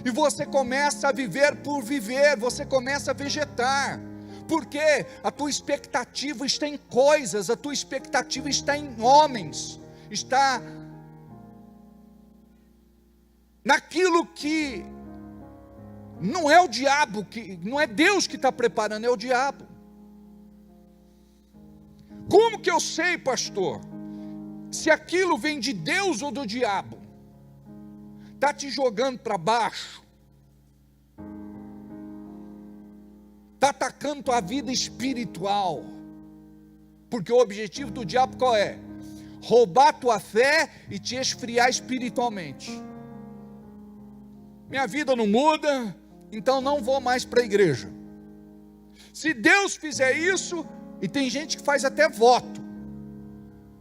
e você começa a viver por viver, você começa a vegetar, porque a tua expectativa está em coisas, a tua expectativa está em homens, está naquilo que não é o diabo, que não é Deus que está preparando, é o diabo. Como que eu sei, pastor, se aquilo vem de Deus ou do diabo? Está te jogando para baixo, está atacando tua vida espiritual, porque o objetivo do diabo qual é? Roubar tua fé e te esfriar espiritualmente. Minha vida não muda, então não vou mais para a igreja. Se Deus fizer isso, e tem gente que faz até voto,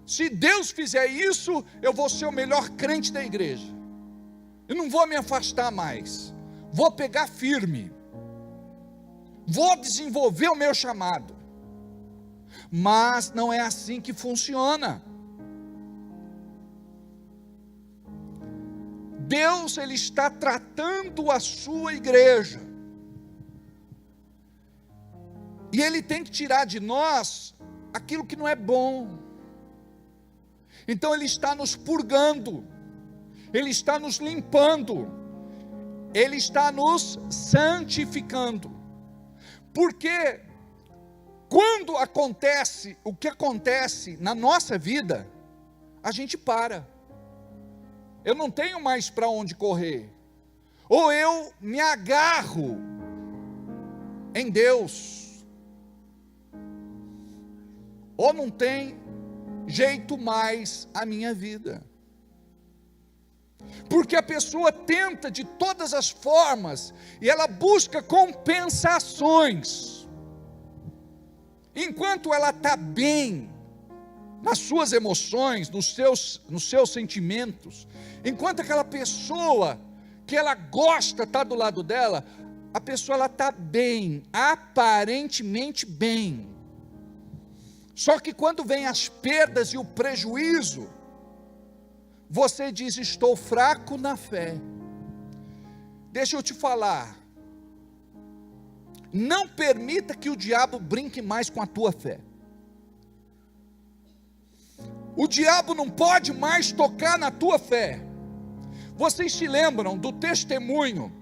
se Deus fizer isso, eu vou ser o melhor crente da igreja, eu não vou me afastar mais, vou pegar firme, vou desenvolver o meu chamado. Mas não é assim que funciona. Deus, Ele está tratando a sua igreja, e Ele tem que tirar de nós aquilo que não é bom. Então Ele está nos purgando, Ele está nos limpando, Ele está nos santificando. Porque quando acontece o que acontece na nossa vida, a gente para. Eu não tenho mais para onde correr. Ou eu me agarro em Deus, ou não tem jeito mais a minha vida. Porque a pessoa tenta de todas as formas, e ela busca compensações. Enquanto ela está bem, nas suas emoções, nos seus sentimentos, enquanto aquela pessoa que ela gosta está do lado dela, a pessoa ela está bem, aparentemente bem. Só que quando vem as perdas e o prejuízo, você diz: estou fraco na fé. Deixa eu te falar, não permita que o diabo brinque mais com a tua fé. O diabo não pode mais tocar na tua fé. Vocês se lembram do testemunho?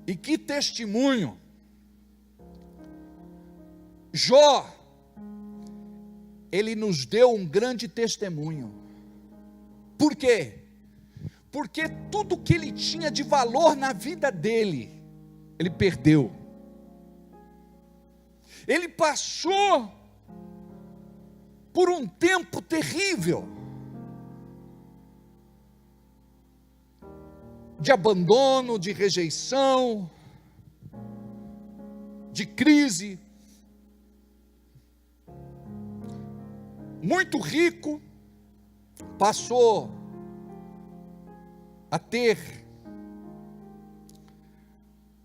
E que testemunho! Jó, ele nos deu um grande testemunho. Por quê? Porque tudo que ele tinha de valor na vida dele, ele perdeu. Ele passou por um tempo terrível de abandono, de rejeição, de crise. Muito rico, passou a ter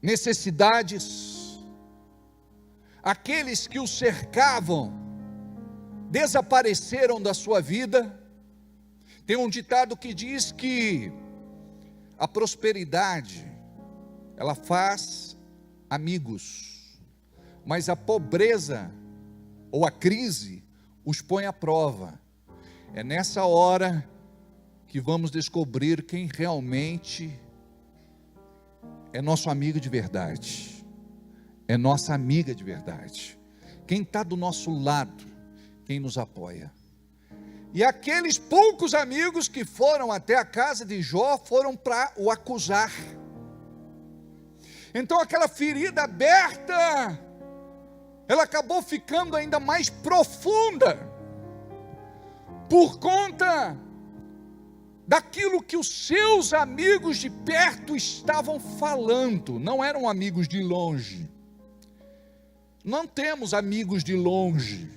necessidades. Aqueles que o cercavam desapareceram da sua vida. Tem um ditado que diz que a prosperidade, ela faz amigos, mas a pobreza ou a crise os põe à prova. É nessa hora que vamos descobrir quem realmente é nosso amigo de verdade, é nossa amiga de verdade, quem está do nosso lado, quem nos apoia. E aqueles poucos amigos que foram até a casa de Jó, foram para o acusar. Então aquela ferida aberta, ela acabou ficando ainda mais profunda, por conta daquilo que os seus amigos de perto estavam falando. Não eram amigos de longe. Não temos amigos de longe.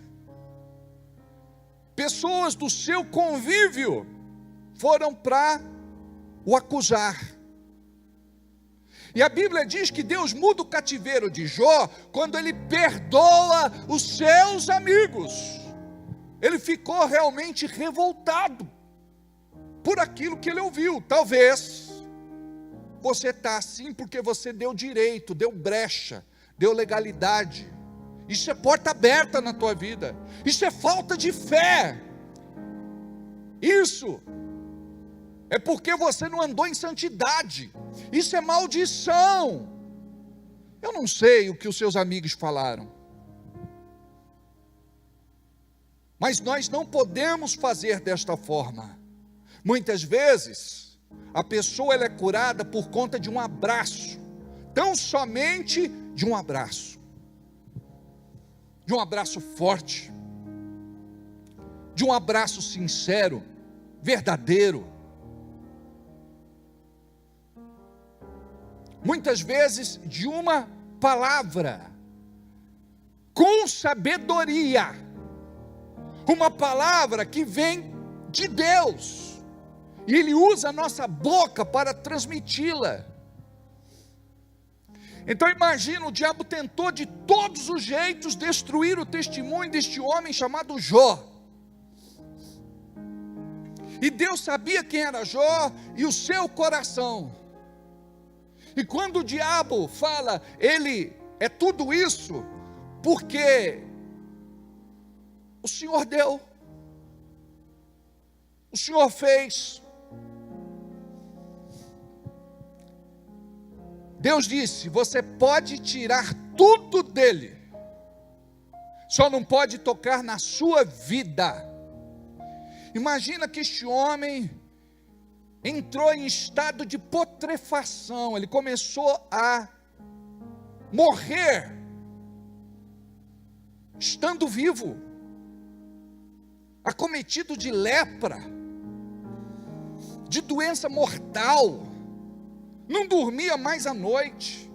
Pessoas do seu convívio foram para o acusar. E a Bíblia diz que Deus muda o cativeiro de Jó quando ele perdoa os seus amigos. Ele ficou realmente revoltado por aquilo que ele ouviu. Talvez você está assim porque você deu direito, deu brecha, deu legalidade. Isso é porta aberta na tua vida. Isso é falta de fé. Isso é porque você não andou em santidade. Isso é maldição. Eu não sei o que os seus amigos falaram, mas nós não podemos fazer desta forma. Muitas vezes a pessoa ela é curada por conta de um abraço, tão somente de um abraço. De um abraço forte, de um abraço sincero, verdadeiro. Muitas vezes de uma palavra com sabedoria, uma palavra que vem de Deus, e Ele usa a nossa boca para transmiti-la. Então imagina, o diabo tentou de todos os jeitos destruir o testemunho deste homem chamado Jó. E Deus sabia quem era Jó e o seu coração. E quando o diabo fala, ele é tudo isso, porque O Senhor deu. O Senhor fez. Deus disse: você pode tirar tudo dele, só não pode tocar na sua vida. Imagina que este homem entrou em estado de putrefação, ele começou a morrer, estando vivo, acometido de lepra, de doença mortal, não dormia mais à noite,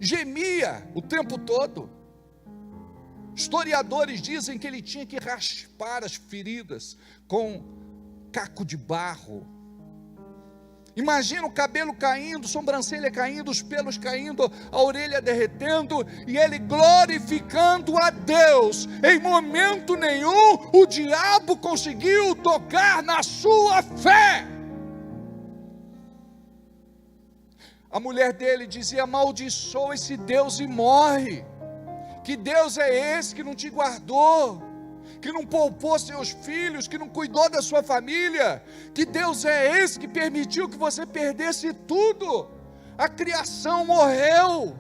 gemia o tempo todo. Historiadores dizem que ele tinha que raspar as feridas com caco de barro. Imagina o cabelo caindo, sobrancelha caindo, os pelos caindo, a orelha derretendo, e ele glorificando a Deus. Em momento nenhum o diabo conseguiu tocar na sua fé. A mulher dele dizia: amaldiçoa esse Deus e morre. Que Deus é esse que não te guardou, que não poupou seus filhos, que não cuidou da sua família? Que Deus é esse que permitiu que você perdesse tudo? A criação morreu,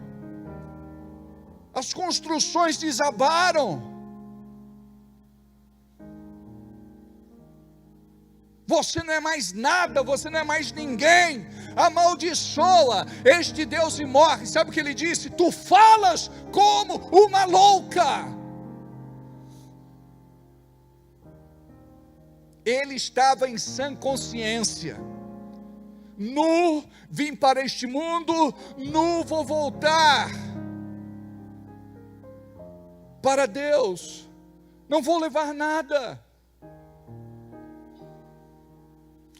as construções desabaram, você não é mais nada, você não é mais ninguém. Amaldiçoa este Deus e morre. Sabe o que ele disse? Tu falas como uma louca. Ele estava em sã consciência. Nu vim para este mundo, nu vou voltar para Deus, não vou levar nada.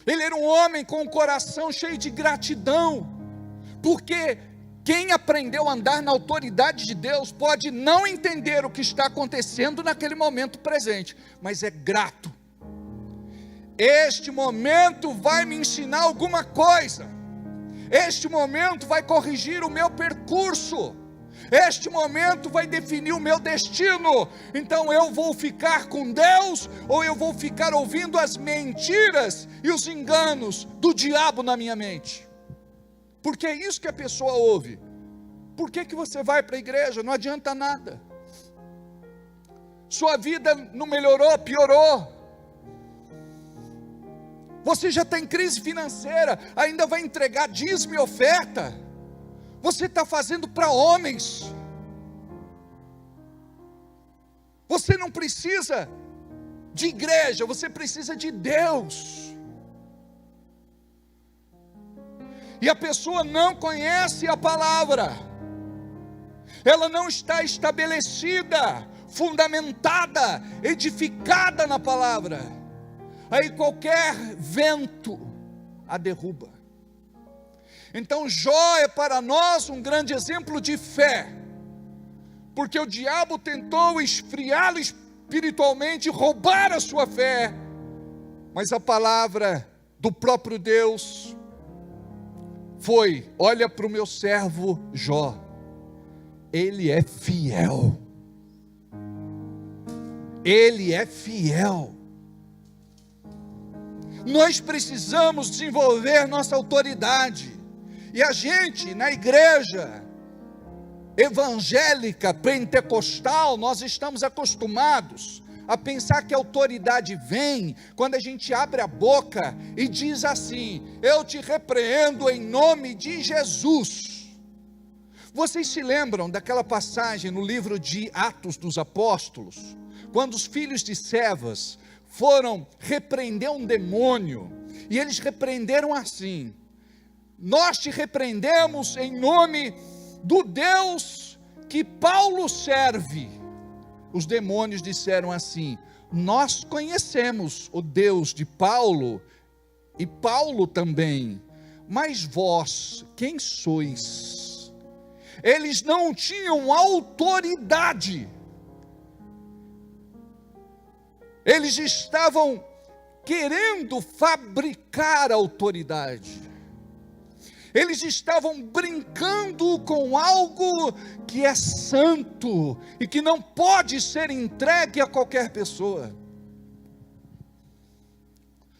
Ele era um homem com o coração cheio de gratidão, porque quem aprendeu a andar na autoridade de Deus pode não entender o que está acontecendo naquele momento presente, mas é grato. Este momento vai me ensinar alguma coisa, este momento vai corrigir o meu percurso, este momento vai definir o meu destino. Então eu vou ficar com Deus, ou eu vou ficar ouvindo as mentiras e os enganos do diabo na minha mente? Porque é isso que a pessoa ouve. Por que você vai para a igreja? Não adianta nada, sua vida não melhorou, piorou. Você já está em crise financeira, ainda vai entregar dízimo e oferta? Você está fazendo para homens. Você não precisa de igreja, você precisa de Deus. E a pessoa não conhece a palavra, ela não está estabelecida, fundamentada, edificada na palavra. Aí qualquer vento a derruba. Então Jó é para nós um grande exemplo de fé, porque o diabo tentou esfriá-lo espiritualmente, roubar a sua fé, mas a palavra do próprio Deus foi: olha para o meu servo Jó, ele é fiel, ele é fiel. Nós precisamos desenvolver nossa autoridade. E a gente, na igreja evangélica, pentecostal, nós estamos acostumados a pensar que a autoridade vem quando a gente abre a boca e diz assim: eu te repreendo em nome de Jesus. Vocês se lembram daquela passagem no livro de Atos dos Apóstolos, quando os filhos de Cefas foram repreender um demônio, e eles repreenderam assim: nós te repreendemos em nome do Deus que Paulo serve. Os demônios disseram assim: nós conhecemos o Deus de Paulo, e Paulo também, mas vós, quem sois? Eles não tinham autoridade, eles estavam querendo fabricar autoridade. Eles estavam brincando com algo que é santo e que não pode ser entregue a qualquer pessoa.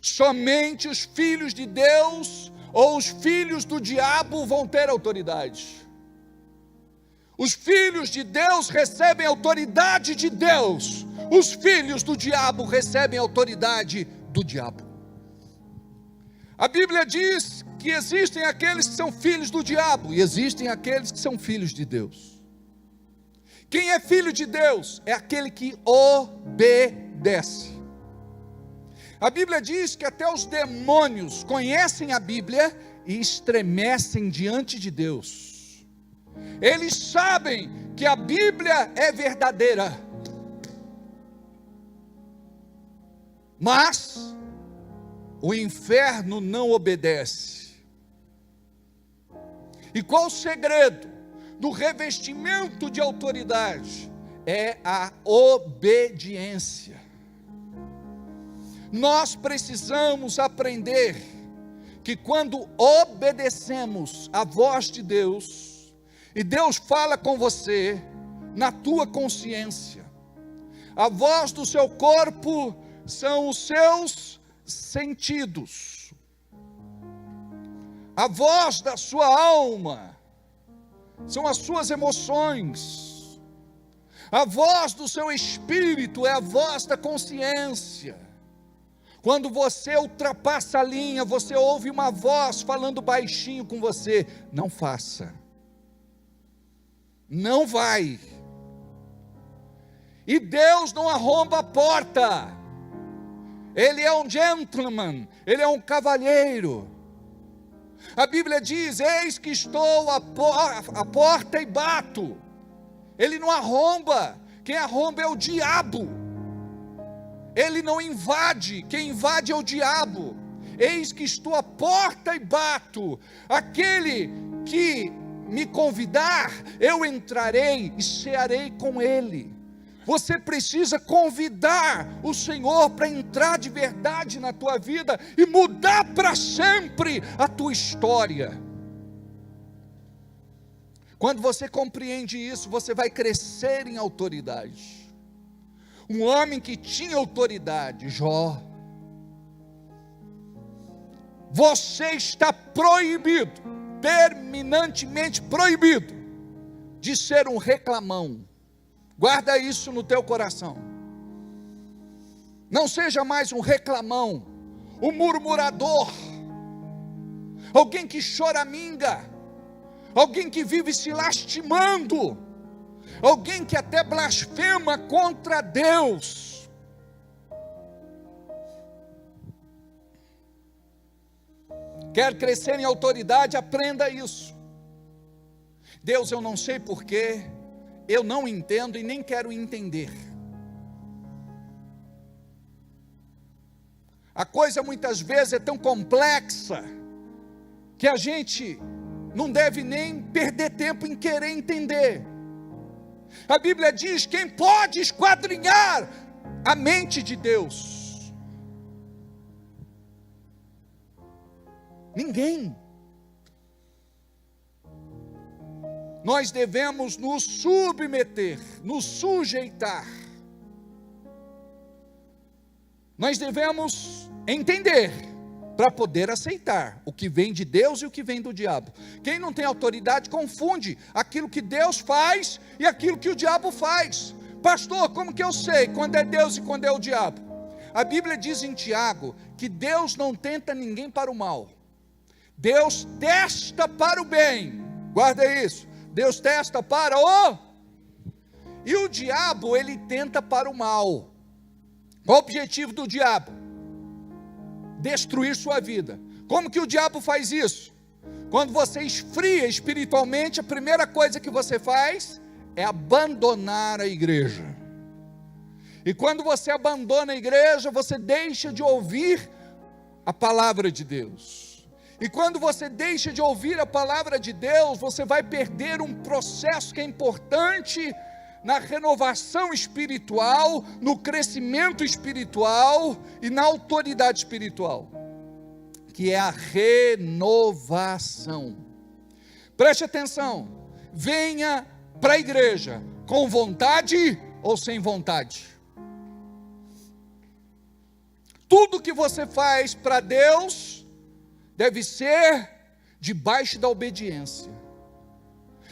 Somente os filhos de Deus ou os filhos do diabo vão ter autoridade. Os filhos de Deus recebem autoridade de Deus. Os filhos do diabo recebem autoridade do diabo. A Bíblia diz que existem aqueles que são filhos do diabo e existem aqueles que são filhos de Deus. Quem é filho de Deus é aquele que obedece. A Bíblia diz que até os demônios conhecem a Bíblia e estremecem diante de Deus. Eles sabem que a Bíblia é verdadeira, mas o inferno não obedece. E qual o segredo do revestimento de autoridade? É a obediência. Nós precisamos aprender que quando obedecemos a voz de Deus, e Deus fala com você, na tua consciência, a voz do seu corpo são os seus sentidos, a voz da sua alma são as suas emoções, a voz do seu espírito é a voz da consciência. Quando você ultrapassa a linha, você ouve uma voz falando baixinho com você: não faça, não vai. E Deus não arromba a porta. Ele é um gentleman, ele é um cavalheiro. A Bíblia diz: eis que estou à porta e bato. Ele não arromba, quem arromba é o diabo. Ele não invade, quem invade é o diabo. Eis que estou à porta e bato. Aquele que me convidar, eu entrarei e cearei com ele. Você precisa convidar o Senhor para entrar de verdade na tua vida e mudar para sempre a tua história. Quando você compreende isso, você vai crescer em autoridade. Um homem que tinha autoridade, Jó. Você está proibido, terminantemente proibido, de ser um reclamão. Guarda isso no teu coração. Não seja mais um reclamão, um murmurador, alguém que choraminga, alguém que vive se lastimando, alguém que até blasfema contra Deus. Quer crescer em autoridade? Aprenda isso. Deus, eu não sei porquê, eu não entendo e nem quero entender. A coisa muitas vezes é tão complexa que a gente não deve nem perder tempo em querer entender. A Bíblia diz: quem pode esquadrinhar a mente de Deus? Ninguém. Nós devemos nos submeter, nos sujeitar. Nós devemos entender para poder aceitar o que vem de Deus e o que vem do diabo. Quem não tem autoridade confunde aquilo que Deus faz e aquilo que o diabo faz. Pastor, como que eu sei quando é Deus e quando é o diabo? A Bíblia diz em Tiago que Deus não tenta ninguém para o mal. Deus testa para o bem. Guarda isso. Deus testa para o... E o diabo, ele tenta para o mal. Qual o objetivo do diabo? Destruir sua vida. Como que o diabo faz isso? Quando você esfria espiritualmente, a primeira coisa que você faz é abandonar a igreja. E quando você abandona a igreja, você deixa de ouvir a palavra de Deus. E quando você deixa de ouvir a palavra de Deus, você vai perder um processo que é importante na renovação espiritual, no crescimento espiritual e na autoridade espiritual. que é a renovação. Preste atenção, venha para a igreja com vontade ou sem vontade. Tudo que você faz para Deus deve ser debaixo da obediência,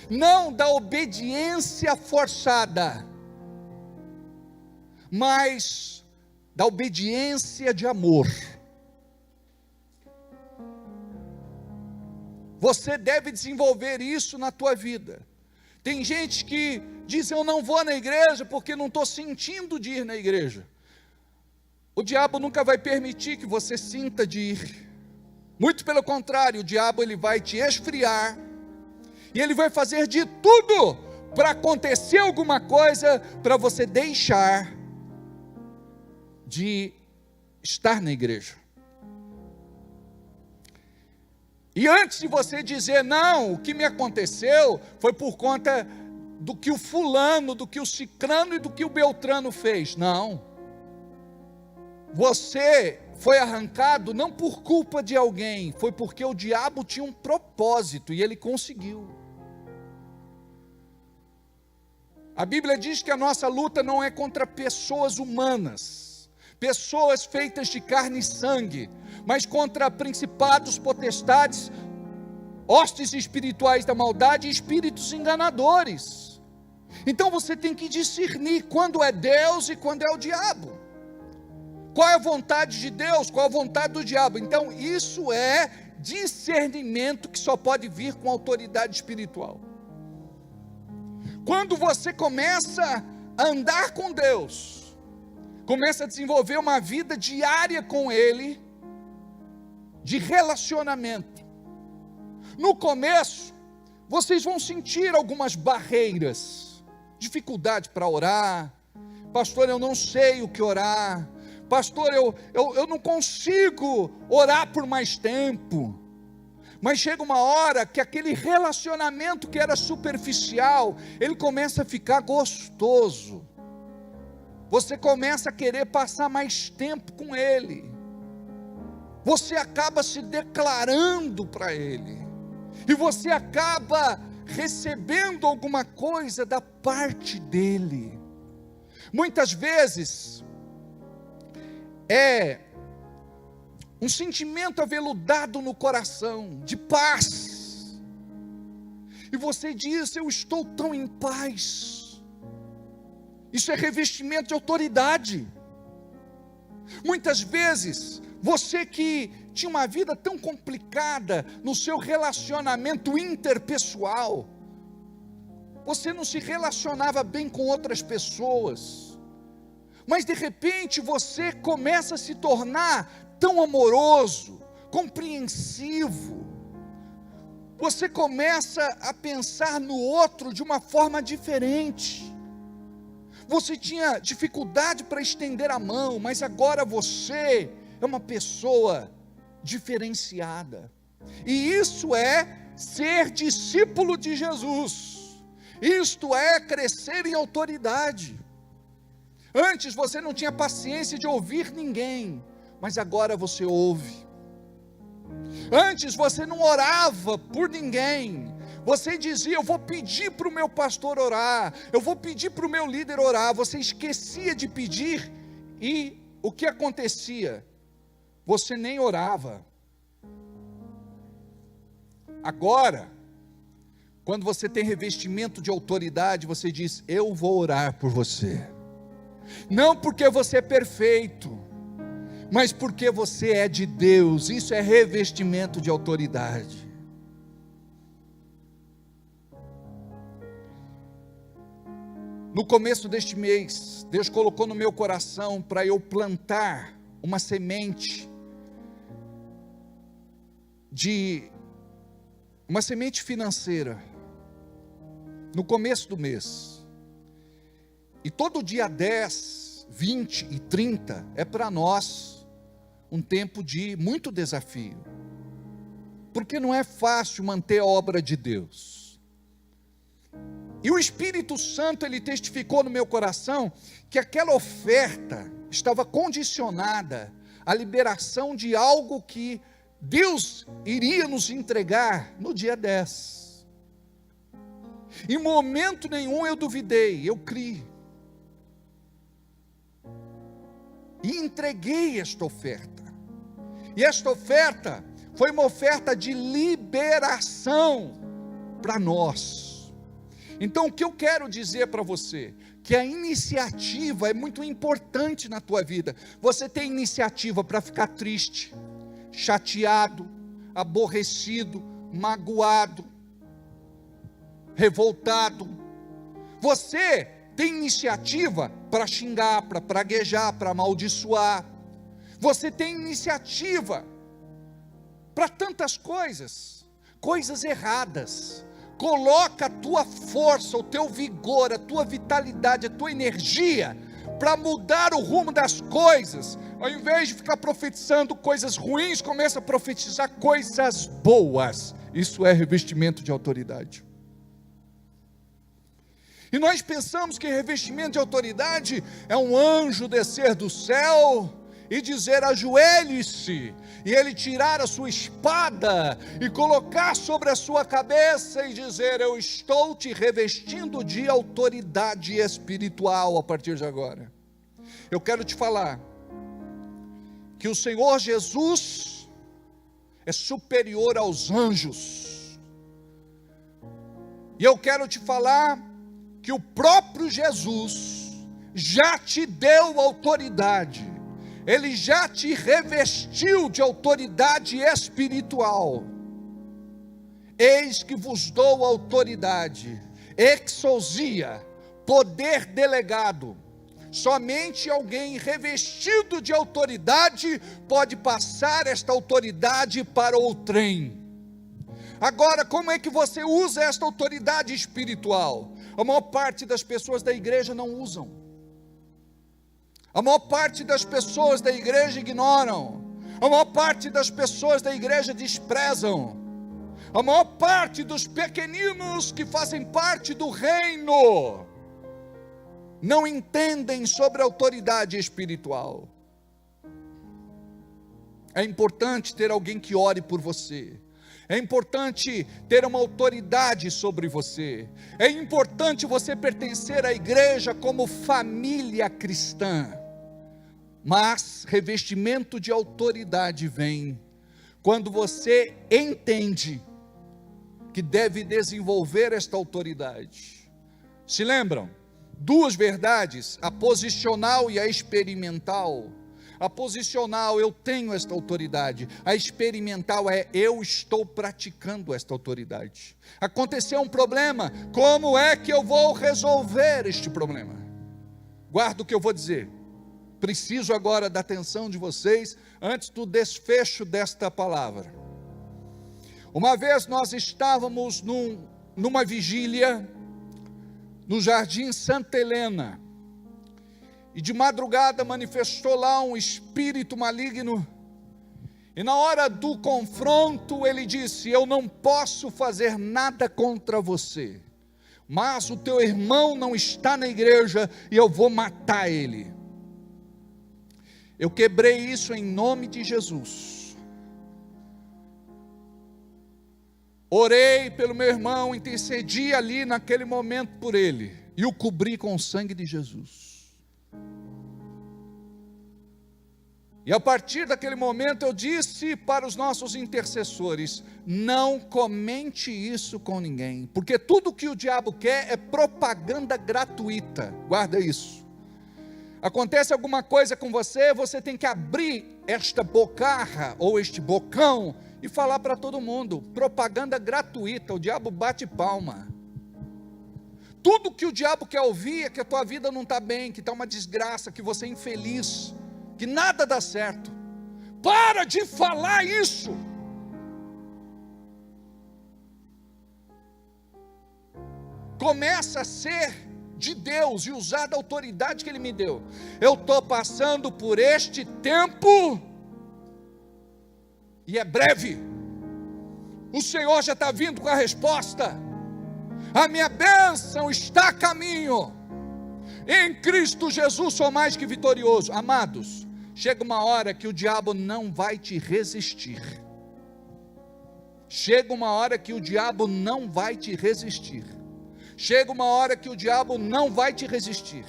não da obediência forçada, mas da obediência de amor. Você deve desenvolver isso na tua vida. Tem gente que diz: eu não vou na igreja porque não estou sentindo de ir na igreja. O diabo nunca vai permitir que você sinta de ir. Muito pelo contrário, o diabo ele vai te esfriar, e ele vai fazer de tudo para acontecer alguma coisa, para você deixar de estar na igreja. E antes de você dizer: não, o que me aconteceu foi por conta do que o fulano, do que o cicrano e do que o beltrano fez. Não. Você foi arrancado não por culpa de alguém, foi porque o diabo tinha um propósito e ele conseguiu. A Bíblia diz que a nossa luta não é contra pessoas humanas, pessoas feitas de carne e sangue, mas contra principados, potestades, hostes espirituais da maldade e espíritos enganadores. Então você tem que discernir quando é Deus e quando é o diabo. Qual é a vontade de Deus, qual é a vontade do diabo? Então isso é discernimento que só pode vir com autoridade espiritual. Quando você começa a andar com Deus, começa a desenvolver uma vida diária com Ele, de relacionamento. No começo, vocês vão sentir algumas barreiras, dificuldade para orar. Pastor, eu não sei o que orar. Pastor, eu não consigo orar por mais tempo. Mas chega uma hora que aquele relacionamento que era superficial, ele começa a ficar gostoso. Você começa a querer passar mais tempo com Ele. Você acaba se declarando para Ele. E você acaba recebendo alguma coisa da parte dEle. Muitas vezes, é um sentimento aveludado no coração, de paz. E você diz: eu estou tão em paz. Isso é revestimento de autoridade. Muitas vezes, você que tinha uma vida tão complicada no seu relacionamento interpessoal, você não se relacionava bem com outras pessoas, mas de repente você começa a se tornar tão amoroso, compreensivo, você começa a pensar no outro de uma forma diferente. Você tinha dificuldade para estender a mão, mas agora você é uma pessoa diferenciada. E isso é ser discípulo de Jesus. Isto é crescer em autoridade. Antes você não tinha paciência de ouvir ninguém, mas agora você ouve. Antes você não orava por ninguém. Você dizia: eu vou pedir para o meu pastor orar, eu vou pedir para o meu líder orar. Você esquecia de pedir e o que acontecia? Você nem orava. Agora, quando você tem revestimento de autoridade, você diz: eu vou orar por você. Não porque você é perfeito, mas porque você é de Deus. Isso é revestimento de autoridade. No começo deste mês, Deus colocou no meu coração para eu plantar uma semente uma semente financeira, no começo do mês. E todo dia 10, 20 e 30 é para nós um tempo de muito desafio, porque não é fácil manter a obra de Deus. E o Espírito Santo, ele testificou no meu coração que aquela oferta estava condicionada à liberação de algo que Deus iria nos entregar no dia 10. Em momento nenhum eu duvidei, eu criei. E entreguei esta oferta. E esta oferta foi uma oferta de liberação para nós. Então o que eu quero dizer para você? Que a iniciativa é muito importante na tua vida. Você tem iniciativa para ficar triste, chateado, aborrecido, magoado, revoltado. Você tem iniciativa para xingar, para praguejar, para amaldiçoar. Você tem iniciativa para tantas coisas, coisas erradas. Coloca a tua força, o teu vigor, a tua vitalidade, a tua energia para mudar o rumo das coisas. Ao invés de ficar profetizando coisas ruins, começa a profetizar coisas boas. Isso é revestimento de autoridade. E nós pensamos que revestimento de autoridade é um anjo descer do céu e dizer: ajoelhe-se, e ele tirar a sua espada e colocar sobre a sua cabeça e dizer: eu estou te revestindo de autoridade espiritual a partir de agora. Eu quero te falar que o Senhor Jesus é superior aos anjos, e eu quero te falar que o próprio Jesus já te deu autoridade. Ele já te revestiu de autoridade espiritual. Eis que vos dou autoridade, exousia, poder delegado. Somente alguém revestido de autoridade pode passar esta autoridade para outrem. Agora, como é que você usa esta autoridade espiritual? A maior parte das pessoas da igreja não usam. A maior parte das pessoas da igreja ignoram. A maior parte das pessoas da igreja desprezam. A maior parte dos pequeninos que fazem parte do reino não entendem sobre a autoridade espiritual. É importante ter alguém que ore por você. É importante ter uma autoridade sobre você. É importante você pertencer à igreja como família cristã. Mas revestimento de autoridade vem quando você entende que deve desenvolver esta autoridade. Se lembram? Duas verdades, a posicional e a experimental. A posicional, eu tenho esta autoridade. A experimental é, eu estou praticando esta autoridade. Aconteceu um problema, como é que eu vou resolver este problema? Guarda o que eu vou dizer. Preciso agora da atenção de vocês, antes do desfecho desta palavra. Uma vez nós estávamos numa vigília, no Jardim Santa Helena, e de madrugada manifestou lá um espírito maligno, e na hora do confronto ele disse: eu não posso fazer nada contra você, mas o teu irmão não está na igreja e eu vou matar ele. Eu quebrei isso em nome de Jesus. Orei pelo meu irmão, intercedi ali naquele momento por ele, e o cobri com o sangue de Jesus. E a partir daquele momento eu disse para os nossos intercessores: não comente isso com ninguém, porque tudo que o diabo quer é propaganda gratuita. Guarda isso. Acontece alguma coisa com você, você tem que abrir esta bocarra ou este bocão e falar para todo mundo. Propaganda gratuita, o diabo bate palma. Tudo que o diabo quer ouvir é que a tua vida não está bem, que está uma desgraça, que você é infeliz, que nada dá certo. Para de falar isso. Começa a ser de Deus e usar da autoridade que Ele me deu. Eu estou passando por este tempo e é breve. O Senhor já está vindo com a resposta. A minha bênção está a caminho. Em Cristo Jesus sou mais que vitorioso. Amados, chega uma hora que o diabo não vai te resistir. Chega uma hora que o diabo não vai te resistir. Chega uma hora que o diabo não vai te resistir.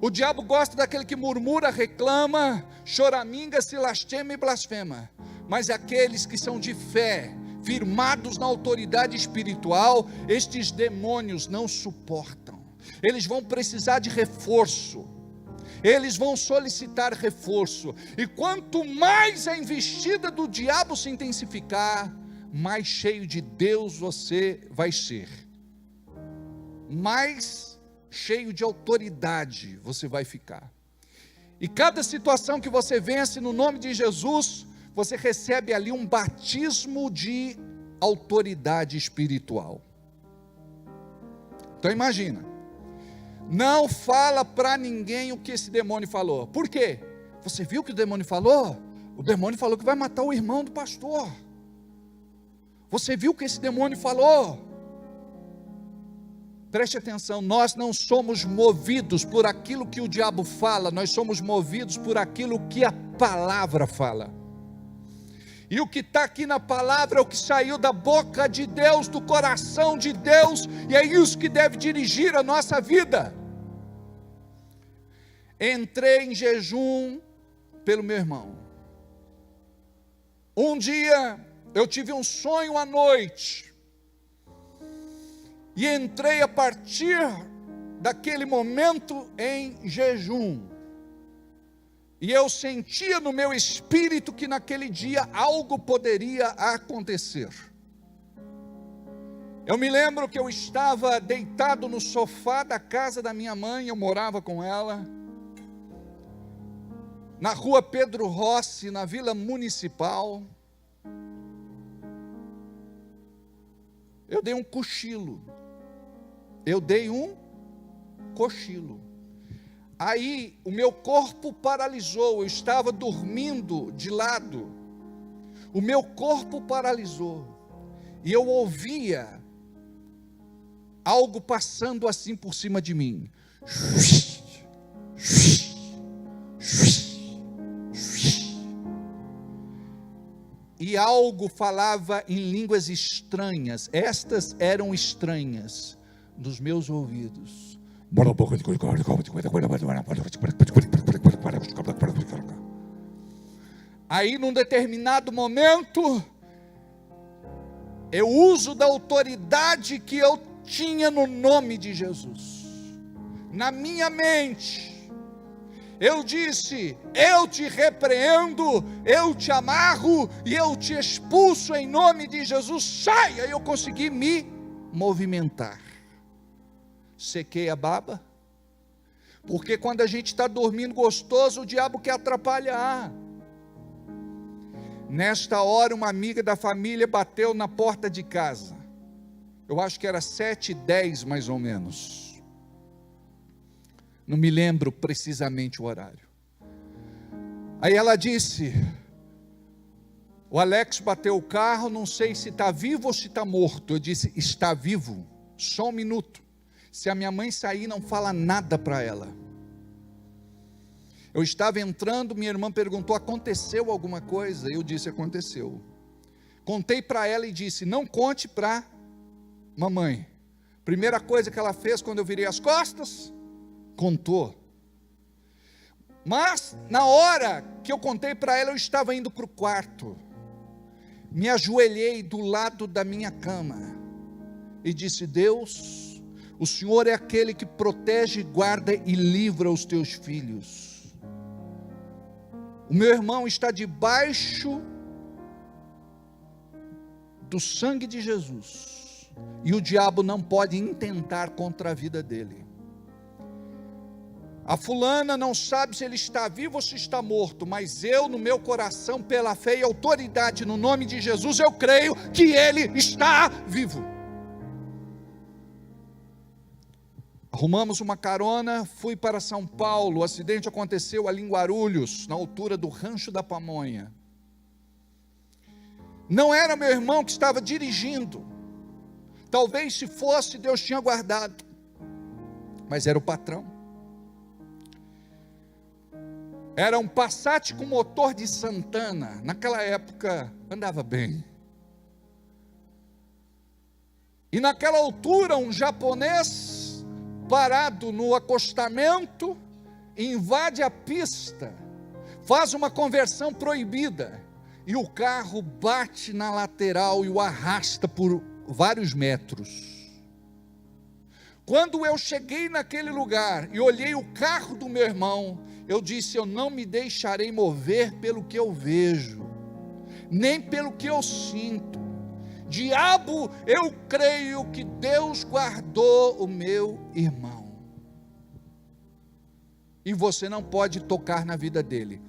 O diabo gosta daquele que murmura, reclama, choraminga, se lastima e blasfema. Mas aqueles que são de fé, firmados na autoridade espiritual, estes demônios não suportam. Eles vão precisar de reforço. Eles vão solicitar reforço. E quanto mais a investida do diabo se intensificar, mais cheio de Deus você vai ser. Mais cheio de autoridade você vai ficar. E cada situação que você vence no nome de Jesus, você recebe ali um batismo de autoridade espiritual. Então imagina, não fala para ninguém o que esse demônio falou. Por quê? Você viu o que o demônio falou? O demônio falou que vai matar o irmão do pastor. Você viu o que esse demônio falou? Preste atenção, nós não somos movidos por aquilo que o diabo fala, nós somos movidos por aquilo que a palavra fala. E o que está aqui na palavra é o que saiu da boca de Deus, do coração de Deus, e é isso que deve dirigir a nossa vida. Entrei em jejum pelo meu irmão. Um dia eu tive um sonho à noite, e entrei a partir daquele momento em jejum, e eu sentia no meu espírito que naquele dia algo poderia acontecer. Eu me lembro que eu estava deitado no sofá da casa da minha mãe, eu morava com ela, na rua Pedro Rossi, na Vila Municipal. Eu dei um cochilo. Aí o meu corpo paralisou, eu estava dormindo de lado, o meu corpo paralisou, e eu ouvia algo passando assim por cima de mim, e algo falava em línguas estranhas, estas eram estranhas nos meus ouvidos. Aí num determinado momento, eu uso da autoridade que eu tinha no nome de Jesus, na minha mente, eu disse: eu te repreendo, eu te amarro e eu te expulso em nome de Jesus, saia. Eu consegui me movimentar, sequei a baba, porque quando a gente está dormindo gostoso, o diabo quer atrapalhar. Nesta hora, uma amiga da família bateu na porta de casa, eu acho que era 7h10 mais ou menos, não me lembro precisamente o horário. Aí ela disse: o Alex bateu o carro, não sei se está vivo ou se está morto. Eu disse: está vivo, só um minuto, se a minha mãe sair, não fala nada para ela. Eu estava entrando, minha irmã perguntou: aconteceu alguma coisa? Eu disse: aconteceu. Contei para ela e disse: não conte para mamãe. Primeira coisa que ela fez quando eu virei as costas, contou. Mas na hora que eu contei para ela, eu estava indo para o quarto, me ajoelhei do lado da minha cama e disse: Deus, o Senhor é aquele que protege, guarda e livra os teus filhos. O meu irmão está debaixo do sangue de Jesus, e o diabo não pode intentar contra a vida dele. A fulana não sabe se ele está vivo ou se está morto, mas eu, no meu coração, pela fé e autoridade no nome de Jesus, eu creio que ele está vivo. Arrumamos uma carona, fui para São Paulo. O acidente aconteceu ali em Guarulhos, na altura do Rancho da Pamonha. Não era meu irmão que estava dirigindo, talvez se fosse, Deus tinha guardado, mas era o patrão. Era um Passat com motor de Santana, naquela época andava bem, E naquela altura, um japonês parado no acostamento invade a pista, faz uma conversão proibida, e o carro bate na lateral e o arrasta por vários metros. Quando eu cheguei naquele lugar e olhei o carro do meu irmão, eu disse: eu não me deixarei mover pelo que eu vejo, nem pelo que eu sinto. Diabo, eu creio que Deus guardou o meu irmão, e você não pode tocar na vida dele.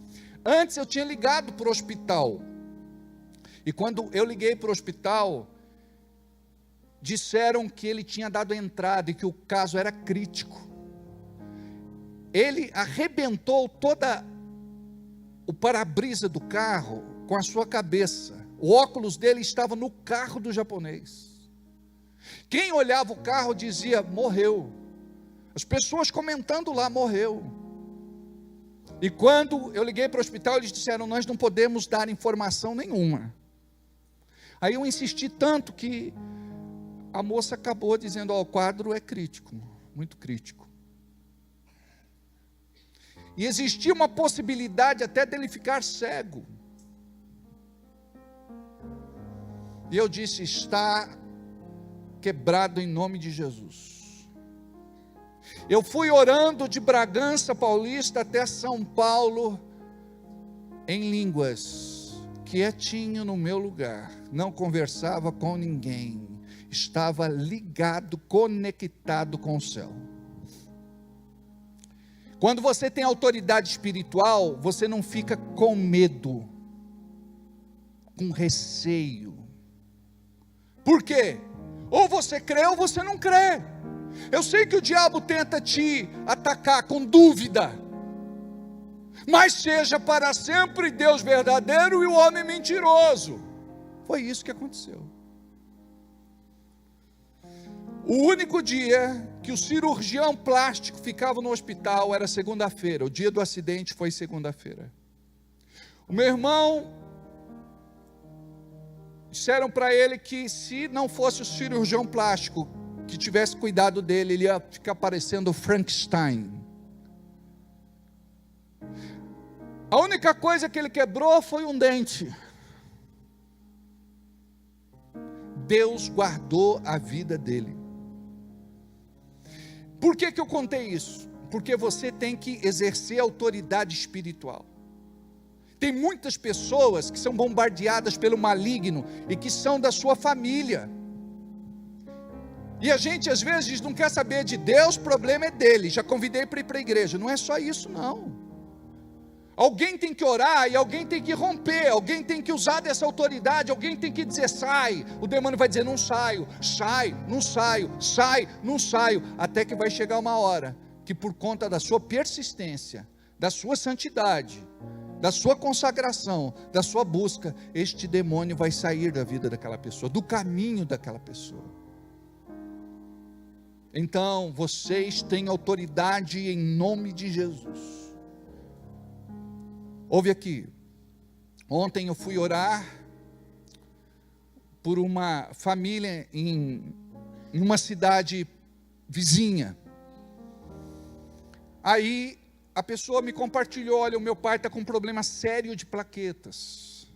Antes eu tinha ligado para o hospital, e quando eu liguei para o hospital, disseram que ele tinha dado entrada e que o caso era crítico. Ele arrebentou toda o para-brisa do carro com a sua cabeça. O óculos dele estava no carro do japonês. Quem olhava o carro dizia: morreu. As pessoas comentando lá: morreu. E quando eu liguei para o hospital, eles disseram: nós não podemos dar informação nenhuma. Aí eu insisti tanto que a moça acabou dizendo: o quadro é crítico, muito crítico. E existia uma possibilidade até dele ficar cego. E eu disse: está quebrado em nome de Jesus. Eu fui orando de Bragança Paulista até São Paulo, em línguas, quietinho no meu lugar, não conversava com ninguém, estava ligado, conectado com o céu. Quando você tem autoridade espiritual, você não fica com medo, com receio. Por quê? Ou você crê ou você não crê. Eu sei que o diabo tenta te atacar com dúvida, mas seja para sempre Deus verdadeiro e o homem mentiroso. Foi isso que aconteceu. O único dia que o cirurgião plástico ficava no hospital era segunda-feira. O dia do acidente foi segunda-feira. O meu irmão, disseram para ele que se não fosse o cirurgião plástico que tivesse cuidado dele, ele ia ficar parecendo Frankenstein. A única coisa que ele quebrou foi um dente. Deus guardou a vida dele. Por que eu contei isso? Porque você tem que exercer autoridade espiritual. Tem muitas pessoas que são bombardeadas pelo maligno e que são da sua família. E a gente às vezes não quer saber de Deus, o problema é dele. Já convidei para ir para a igreja. Não é só isso não. Alguém tem que orar e alguém tem que romper, alguém tem que usar dessa autoridade, alguém tem que dizer: sai. O demônio vai dizer: não saio, sai, não saio, sai, não saio. Até que vai chegar uma hora que, por conta da sua persistência, da sua santidade, da sua consagração, da sua busca, este demônio vai sair da vida daquela pessoa, do caminho daquela pessoa. Então, vocês têm autoridade em nome de Jesus. Ouve aqui, ontem eu fui orar por uma família em uma cidade vizinha. Aí a pessoa me compartilhou: olha, o meu pai está com um problema sério de plaquetas.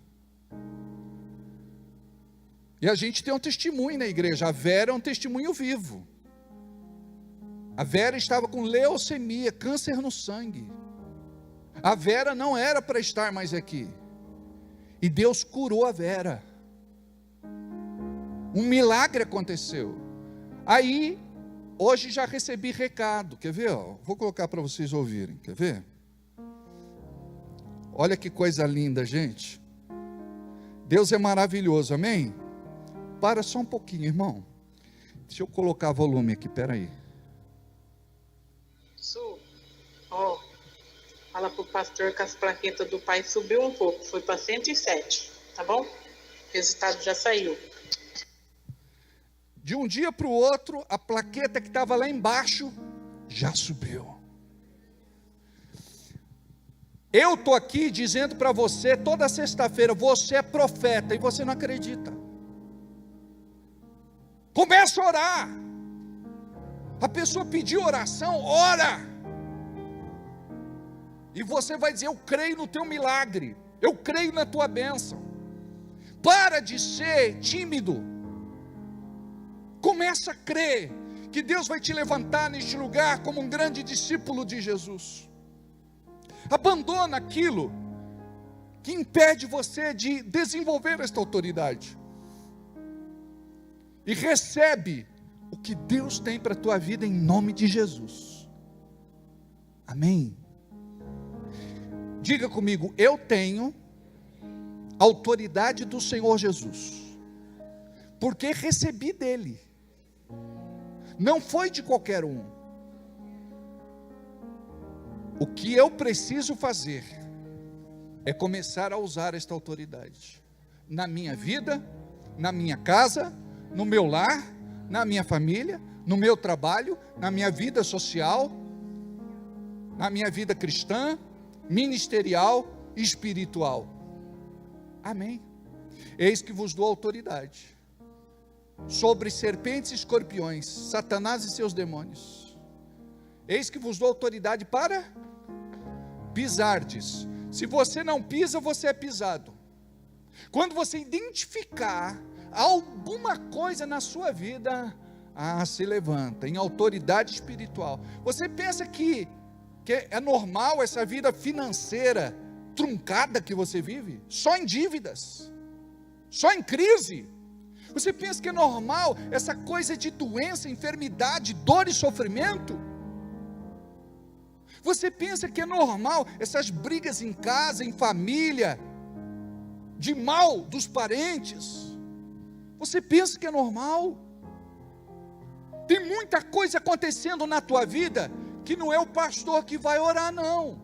E a gente tem um testemunho na igreja. A Vera é um testemunho vivo. A Vera estava com leucemia, câncer no sangue. A Vera não era para estar mais aqui, e Deus curou a Vera. Um milagre aconteceu. Aí, hoje já recebi recado, quer ver? Vou colocar para vocês ouvirem, quer ver? Olha que coisa linda, gente. Deus é maravilhoso, amém? Para só um pouquinho, irmão. Deixa eu colocar volume aqui, peraí. Fala para o pastor que as plaquetas do pai subiu um pouco, foi para 107, tá bom? O resultado já saiu. De um dia para o outro, a plaqueta que estava lá embaixo já subiu. Eu estou aqui dizendo para você toda sexta-feira: você é profeta, e você não acredita. Começa a orar. A pessoa pediu oração, ora. E você vai dizer: eu creio no teu milagre, eu creio na tua bênção. Para de ser tímido. Começa a crer que Deus vai te levantar neste lugar como um grande discípulo de Jesus. Abandona aquilo que impede você de desenvolver esta autoridade. E recebe o que Deus tem para a tua vida em nome de Jesus. Amém? Diga comigo: eu tenho autoridade do Senhor Jesus, porque recebi dele. Não foi de qualquer um. O que eu preciso fazer é começar a usar esta autoridade na minha vida, na minha casa, no meu lar, na minha família, no meu trabalho, na minha vida social, na minha vida cristã, ministerial e espiritual. Amém? Eis que vos dou autoridade sobre serpentes e escorpiões, Satanás e seus demônios. Eis que vos dou autoridade para pisardes. Se você não pisa, você é pisado. Quando você identificar alguma coisa na sua vida, se levanta em autoridade espiritual. Você pensa que é normal essa vida financeira truncada que você vive? Só em dívidas, só em crise? Você pensa que é normal essa coisa de doença, enfermidade, dor e sofrimento? Você pensa que é normal essas brigas em casa, em família, de mal dos parentes? Você pensa que é normal? Tem muita coisa acontecendo na tua vida que não é o pastor que vai orar, não,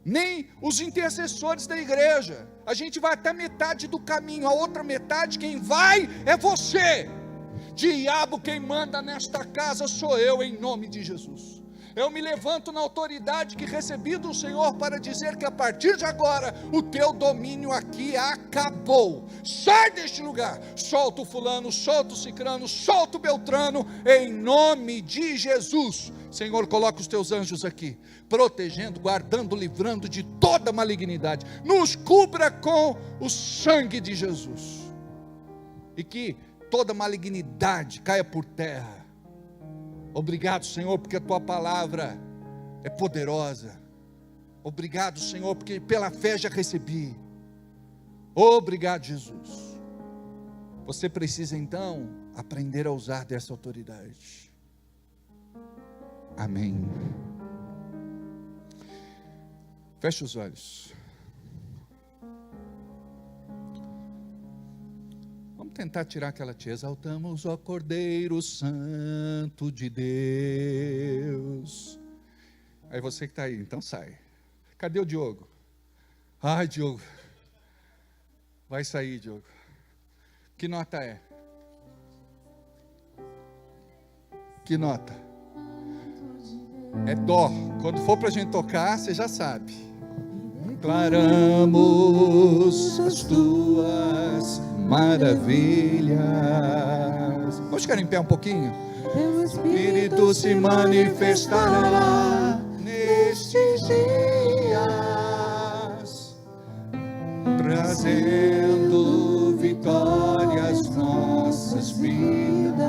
nem os intercessores da igreja. A gente vai até metade do caminho, a outra metade quem vai é você. Diabo, quem manda nesta casa sou eu, em nome de Jesus. Eu me levanto na autoridade que recebi do Senhor para dizer que a partir de agora o teu domínio aqui acabou. Sai deste lugar. Solta o fulano, solta o cicrano, solta o beltrano, em nome de Jesus. Senhor, coloca os teus anjos aqui, protegendo, guardando, livrando de toda malignidade. Nos cubra com o sangue de Jesus, e que toda malignidade caia por terra. Obrigado, Senhor, porque a tua palavra é poderosa. Obrigado, Senhor, porque pela fé já recebi. Obrigado, Jesus. Você precisa então aprender a usar dessa autoridade. Amém. Feche os olhos. Vamos tentar tirar aquela te exaltamos, ó Cordeiro Santo de Deus. Aí você que está aí, então sai. Cadê o Diogo? Ai, Diogo. Vai sair, Diogo. Que nota é? Que nota? É dó. Quando for para a gente tocar, você já sabe. Declaramos as tuas maravilhas. Vamos ficar em pé um pouquinho? O Espírito se manifestará nestes dias, trazendo vitória às nossas vidas.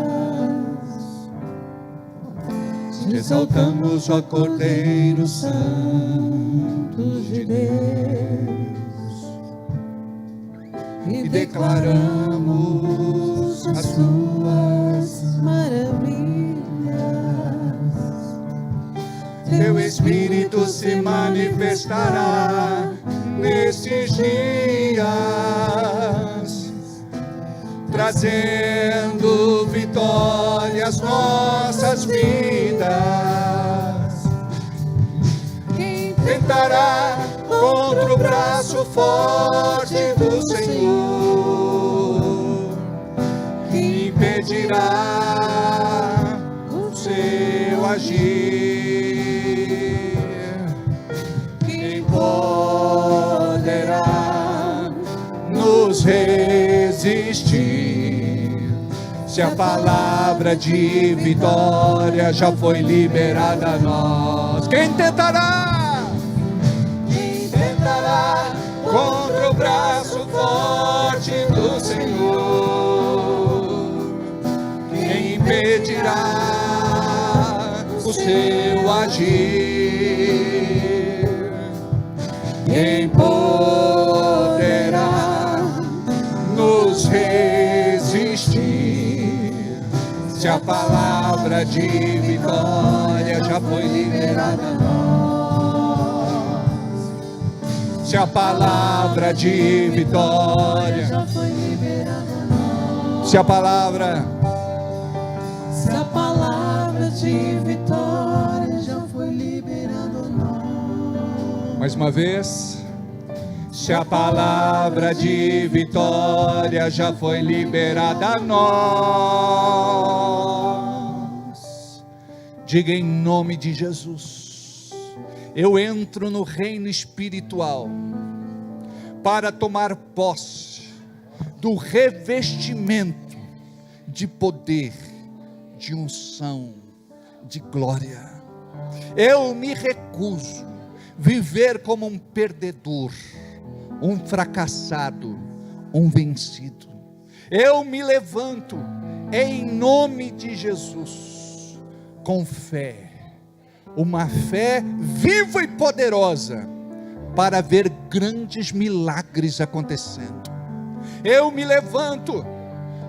Te exaltamos, ó Cordeiro Santo de Deus, e declaramos as tuas maravilhas. Teu Espírito se manifestará nestes dias, trazendo vitória às nossas vidas. Quem tentará contra o braço forte do Senhor? Quem impedirá o seu agir? Quem poderá nos resistir? Se Se a palavra de vitória já foi liberada a nós, quem tentará? Quem tentará Contra o braço forte do Senhor, quem impedirá o seu agir? Quem poderá nos resistir? Se a palavra de vitória já foi liberada a nós, se a palavra de vitória já foi liberada a nós, se a palavra de vitória já foi liberada a nós. mais uma vez, se a palavra de vitória já foi liberada a nós, diga em nome de Jesus: eu entro no reino espiritual para tomar posse do revestimento de poder, de unção, de glória. Eu me recuso a viver como um perdedor, um fracassado, um vencido. Eu me levanto em nome de Jesus com fé, uma fé viva e poderosa para ver grandes milagres acontecendo. Eu me levanto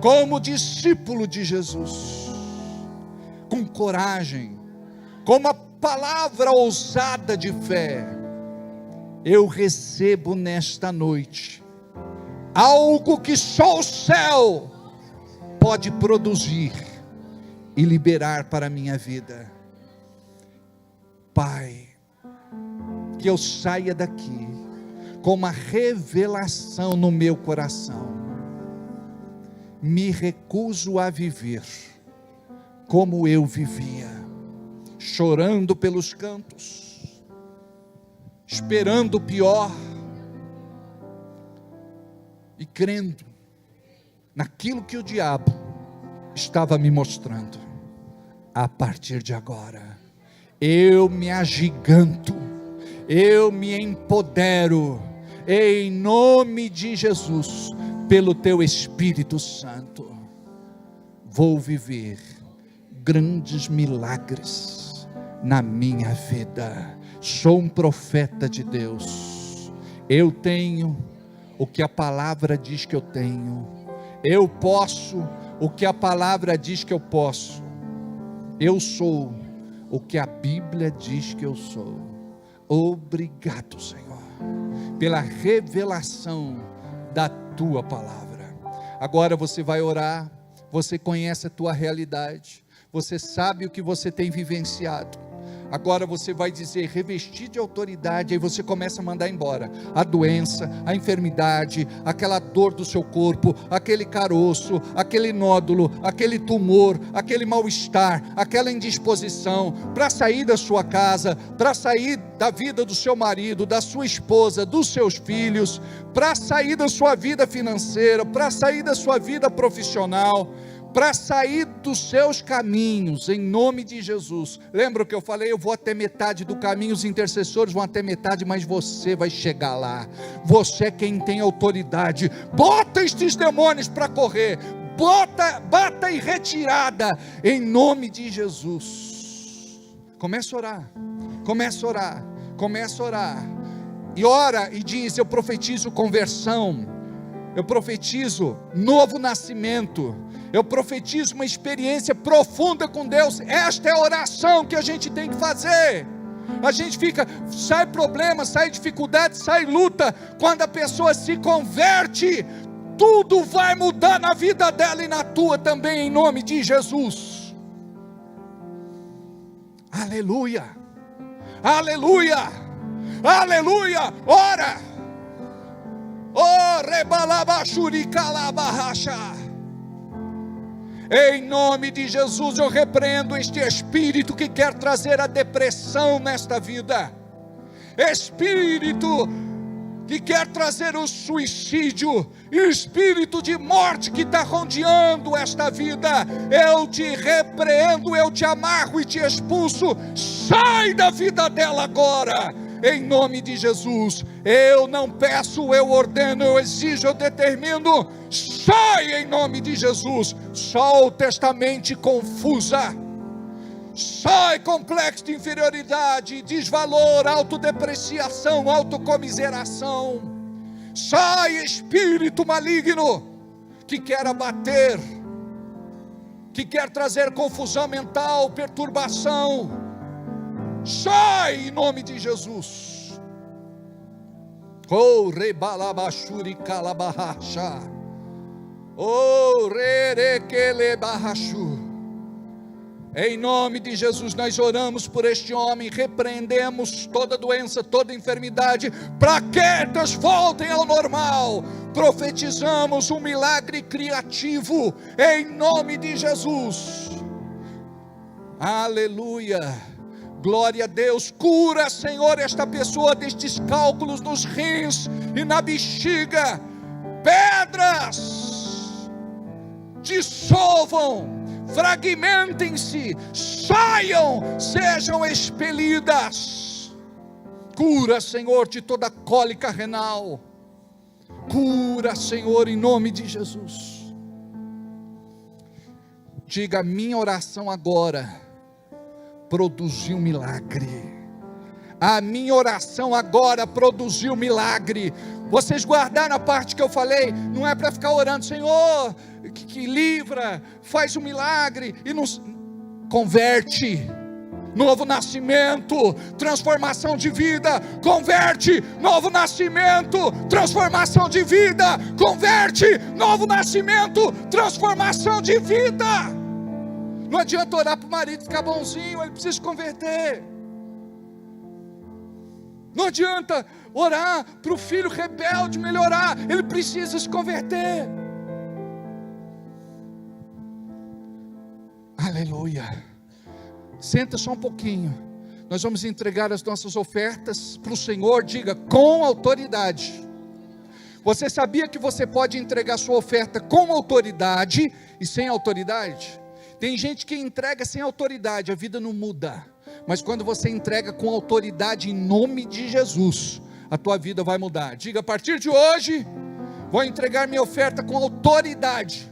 como discípulo de Jesus, com coragem, com uma palavra ousada de fé. Eu recebo nesta noite algo que só o céu pode produzir e liberar para a minha vida. Pai, que eu saia daqui com uma revelação no meu coração. Me recuso a viver como eu vivia, chorando pelos cantos, esperando o pior e crendo naquilo que o diabo estava me mostrando. A partir de agora, eu me agiganto, eu me empodero, em nome de Jesus, pelo teu Espírito Santo. Vou viver grandes milagres na minha vida. Sou um profeta de Deus. Eu tenho o que a palavra diz que eu tenho. Eu posso o que a palavra diz que eu posso. Eu sou o que a Bíblia diz que eu sou. Obrigado, Senhor, pela revelação da tua palavra. Agora você vai orar. Você conhece a tua realidade, você sabe o que você tem vivenciado. Agora você vai dizer, revestir de autoridade. Aí você começa a mandar embora a doença, a enfermidade, aquela dor do seu corpo, aquele caroço, aquele nódulo, aquele tumor, aquele mal-estar, aquela indisposição, para sair da sua casa, para sair da vida do seu marido, da sua esposa, dos seus filhos, para sair da sua vida financeira, para sair da sua vida profissional, para sair dos seus caminhos, em nome de Jesus. Lembra o que eu falei? Eu vou até metade do caminho, os intercessores vão até metade, mas você vai chegar lá. Você é quem tem autoridade. Bota estes demônios para correr, bata em retirada, em nome de Jesus. Começa a orar, começa a orar, começa a orar, e ora e diz: eu profetizo conversão, eu profetizo novo nascimento, eu profetizo uma experiência profunda com Deus. Esta é a oração que a gente tem que fazer. A gente fica, sai problema, sai dificuldade, sai luta. Quando a pessoa se converte, tudo vai mudar na vida dela e na tua também, em nome de Jesus. Aleluia, aleluia, aleluia. Ora, oh, rebalabachuricalabarracha. Em nome de Jesus, eu repreendo este espírito que quer trazer a depressão nesta vida. Espírito que quer trazer o suicídio, espírito de morte que está rodeando esta vida, eu te repreendo, eu te amarro e te expulso. Sai da vida dela agora, em nome de Jesus. Eu não peço, eu ordeno, eu exijo, eu determino. Sai em nome de Jesus. Solta esta mente confusa. Sai complexo de inferioridade, desvalor, autodepreciação, autocomiseração. Sai espírito maligno que quer abater, que quer trazer confusão mental, perturbação. Sai em nome de Jesus. Oh, rebalabashuri calabahacha. Oh, rerequelebahachu. Em nome de Jesus nós oramos por este homem, repreendemos toda doença, toda enfermidade, plaquetas voltem ao normal, profetizamos um milagre criativo, em nome de Jesus. Aleluia, glória a Deus. Cura, Senhor, esta pessoa destes cálculos nos rins e na bexiga. Pedras dissolvam, fragmentem-se, saiam, sejam expelidas. Cura, Senhor, de toda cólica renal. Cura, Senhor, em nome de Jesus. Diga: a minha oração agora produziu milagre. A minha oração agora produziu milagre. Vocês guardaram a parte que eu falei? Não é para ficar orando, Senhor, que livra, faz um milagre e nos converte. Novo nascimento, transformação de vida, converte, novo nascimento, transformação de vida, converte, novo nascimento, transformação de vida. Não adianta orar para o marido ficar bonzinho, ele precisa se converter. Não adianta orar para o filho rebelde melhorar, ele precisa se converter. Aleluia. Senta só um pouquinho. Nós vamos entregar as nossas ofertas para o Senhor. Diga: com autoridade. Você sabia que você pode entregar sua oferta com autoridade e sem autoridade? Tem gente que entrega sem autoridade, a vida não muda. Mas quando você entrega com autoridade em nome de Jesus, a tua vida vai mudar. Diga: a partir de hoje, vou entregar minha oferta com autoridade.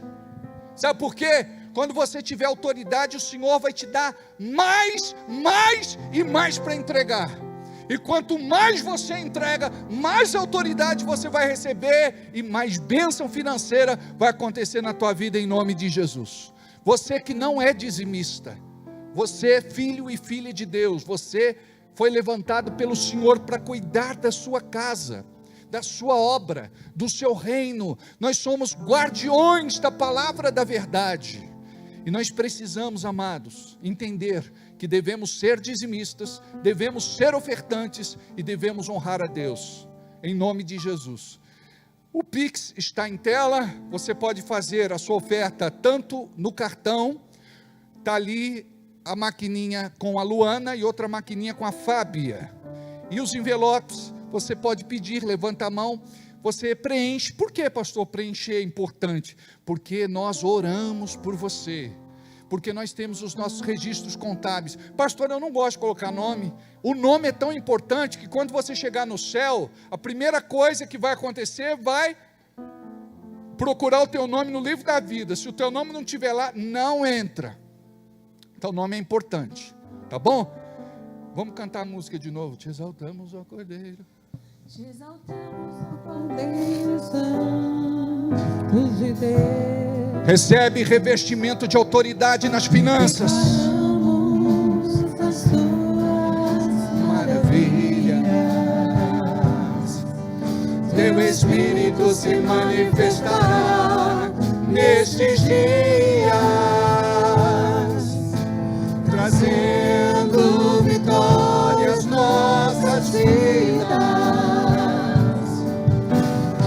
Sabe por quê? Quando você tiver autoridade, o Senhor vai te dar mais e mais para entregar. E quanto mais você entrega, mais autoridade você vai receber e mais bênção financeira vai acontecer na tua vida em nome de Jesus. Você que não é dizimista, você é filho e filha de Deus, você foi levantado pelo Senhor para cuidar da sua casa, da sua obra, do seu reino. Nós somos guardiões da palavra da verdade. E nós precisamos, amados, entender que devemos ser dizimistas, devemos ser ofertantes e devemos honrar a Deus, em nome de Jesus. O Pix está em tela, você pode fazer a sua oferta tanto no cartão, está ali a maquininha com a Luana e outra maquininha com a Fábia. E os envelopes, você pode pedir, levanta a mão, você preenche. Por que, pastor, preencher é importante? Porque nós oramos por você, porque nós temos os nossos registros contábeis. Pastor, eu não gosto de colocar nome. O nome é tão importante que quando você chegar no céu, a primeira coisa que vai acontecer, vai procurar o teu nome no livro da vida. Se o teu nome não estiver lá, não entra. Então o nome é importante, tá bom? Vamos cantar a música de novo. Te exaltamos, ó Cordeiro. Te exaltamos, ó Cordeiro Santo de Deus. Recebe revestimento de autoridade nas finanças. Declaramos as suas Maravilhas. Teu Espírito se manifestará nestes dias, trazendo vitórias nossas vidas.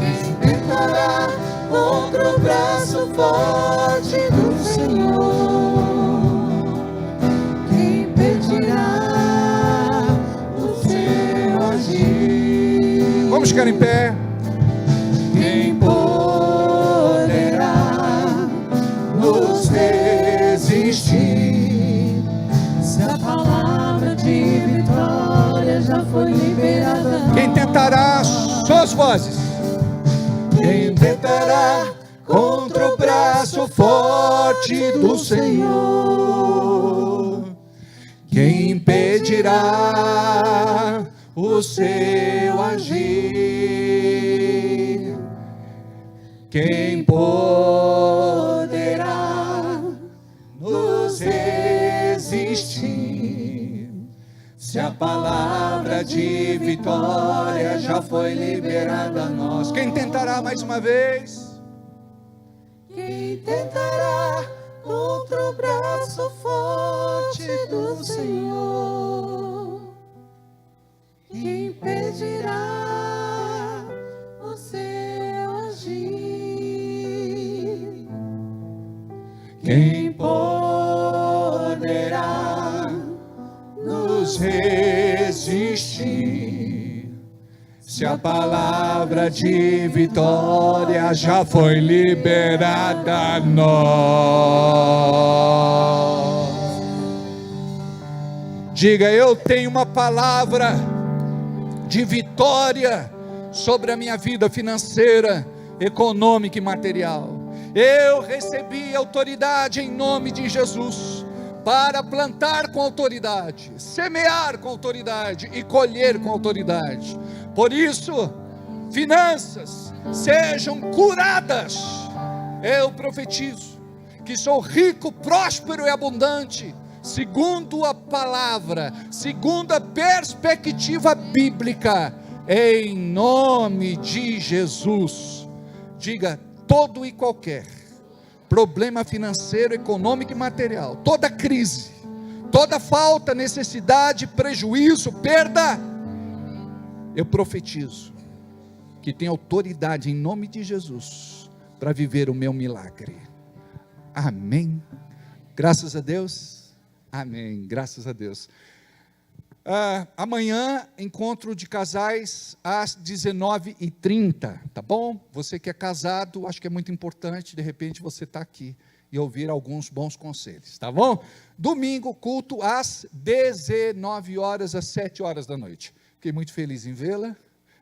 Quem tentará contra o braço forte do Senhor? Quem pedirá o seu agir? Vamos cantar. ficar em pé. Quem poderá nos resistir? Se a palavra de vitória já foi liberada. Quem tentará, só as vozes. Quem tentará contra o braço forte do Senhor? Quem impedirá o seu agir? Quem poderá nos resistir? Se a palavra de vitória já foi liberada a nós. Quem tentará mais uma vez? Quem tentará contra o braço forte do Senhor? Quem impedirá o seu agir? Quem poderá nos resistir? Se a palavra de vitória já foi liberada a nós. Diga: eu tenho uma palavra de vitória sobre a minha vida financeira, econômica e material. Eu recebi autoridade em nome de Jesus para plantar com autoridade, semear com autoridade e colher com autoridade. Por isso, finanças sejam curadas. Eu profetizo que sou rico, próspero e abundante, segundo a palavra, segundo a perspectiva bíblica, em nome de Jesus. Diga: todo e qualquer problema financeiro, econômico e material, toda crise, toda falta, necessidade, prejuízo, perda, eu profetizo que tem autoridade em nome de Jesus para viver o meu milagre. Amém. Graças a Deus. Amém. Graças a Deus. Amanhã, encontro de casais às 19h30, tá bom? Você que é casado, acho que é muito importante, de repente você está aqui e ouvir alguns bons conselhos, tá bom? Domingo, culto às 19 horas, às 7 horas da noite. Fiquei muito feliz em vê-la.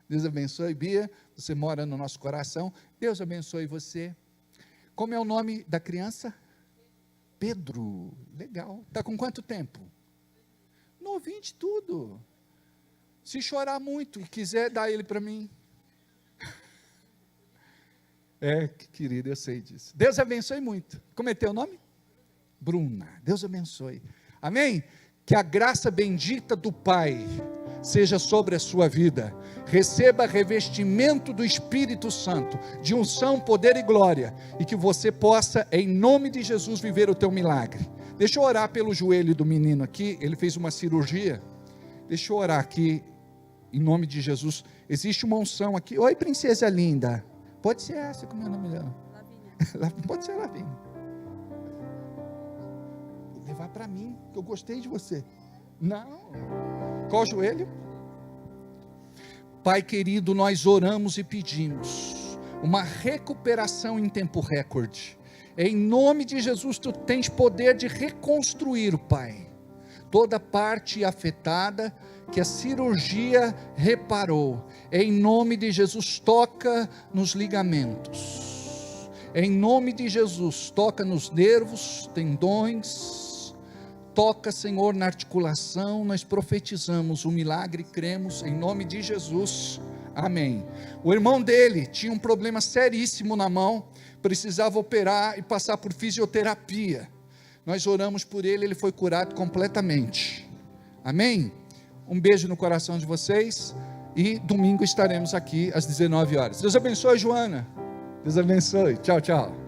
Deus abençoe, Bia, você mora no nosso coração. Deus abençoe você. Como é o nome da criança? Pedro. Legal. Está com quanto tempo? Novinho de tudo. Se chorar muito e quiser, dá ele para mim. Querido, eu sei disso. Deus abençoe muito. Como é teu nome? Bruna. Deus abençoe. Amém? Que a graça bendita do Pai seja sobre a sua vida. Receba revestimento do Espírito Santo, de unção, poder e glória, e que você possa, em nome de Jesus, viver o teu milagre. Deixa eu orar pelo joelho do menino aqui, ele fez uma cirurgia. Deixa eu orar aqui, em nome de Jesus. Existe uma unção aqui. Oi, princesa linda. Pode ser essa, como é o nome dela? Lavínia. Pode ser Lavínia. Vou levar para mim, que eu gostei de você. Não. Qual o joelho? Pai querido, nós oramos e pedimos uma recuperação em tempo recorde. Em nome de Jesus, tu tens poder de reconstruir, Pai, toda parte afetada que a cirurgia reparou. Em nome de Jesus, toca nos ligamentos. Em nome de Jesus, toca nos nervos, tendões. Toca, Senhor, na articulação. Nós profetizamos o milagre, cremos em nome de Jesus. Amém. O irmão dele tinha um problema seríssimo na mão, precisava operar e passar por fisioterapia. Nós oramos por ele, ele foi curado completamente. Amém? Um beijo no coração de vocês e domingo estaremos aqui às 19 horas. Deus abençoe, Joana. Deus abençoe. Tchau, tchau.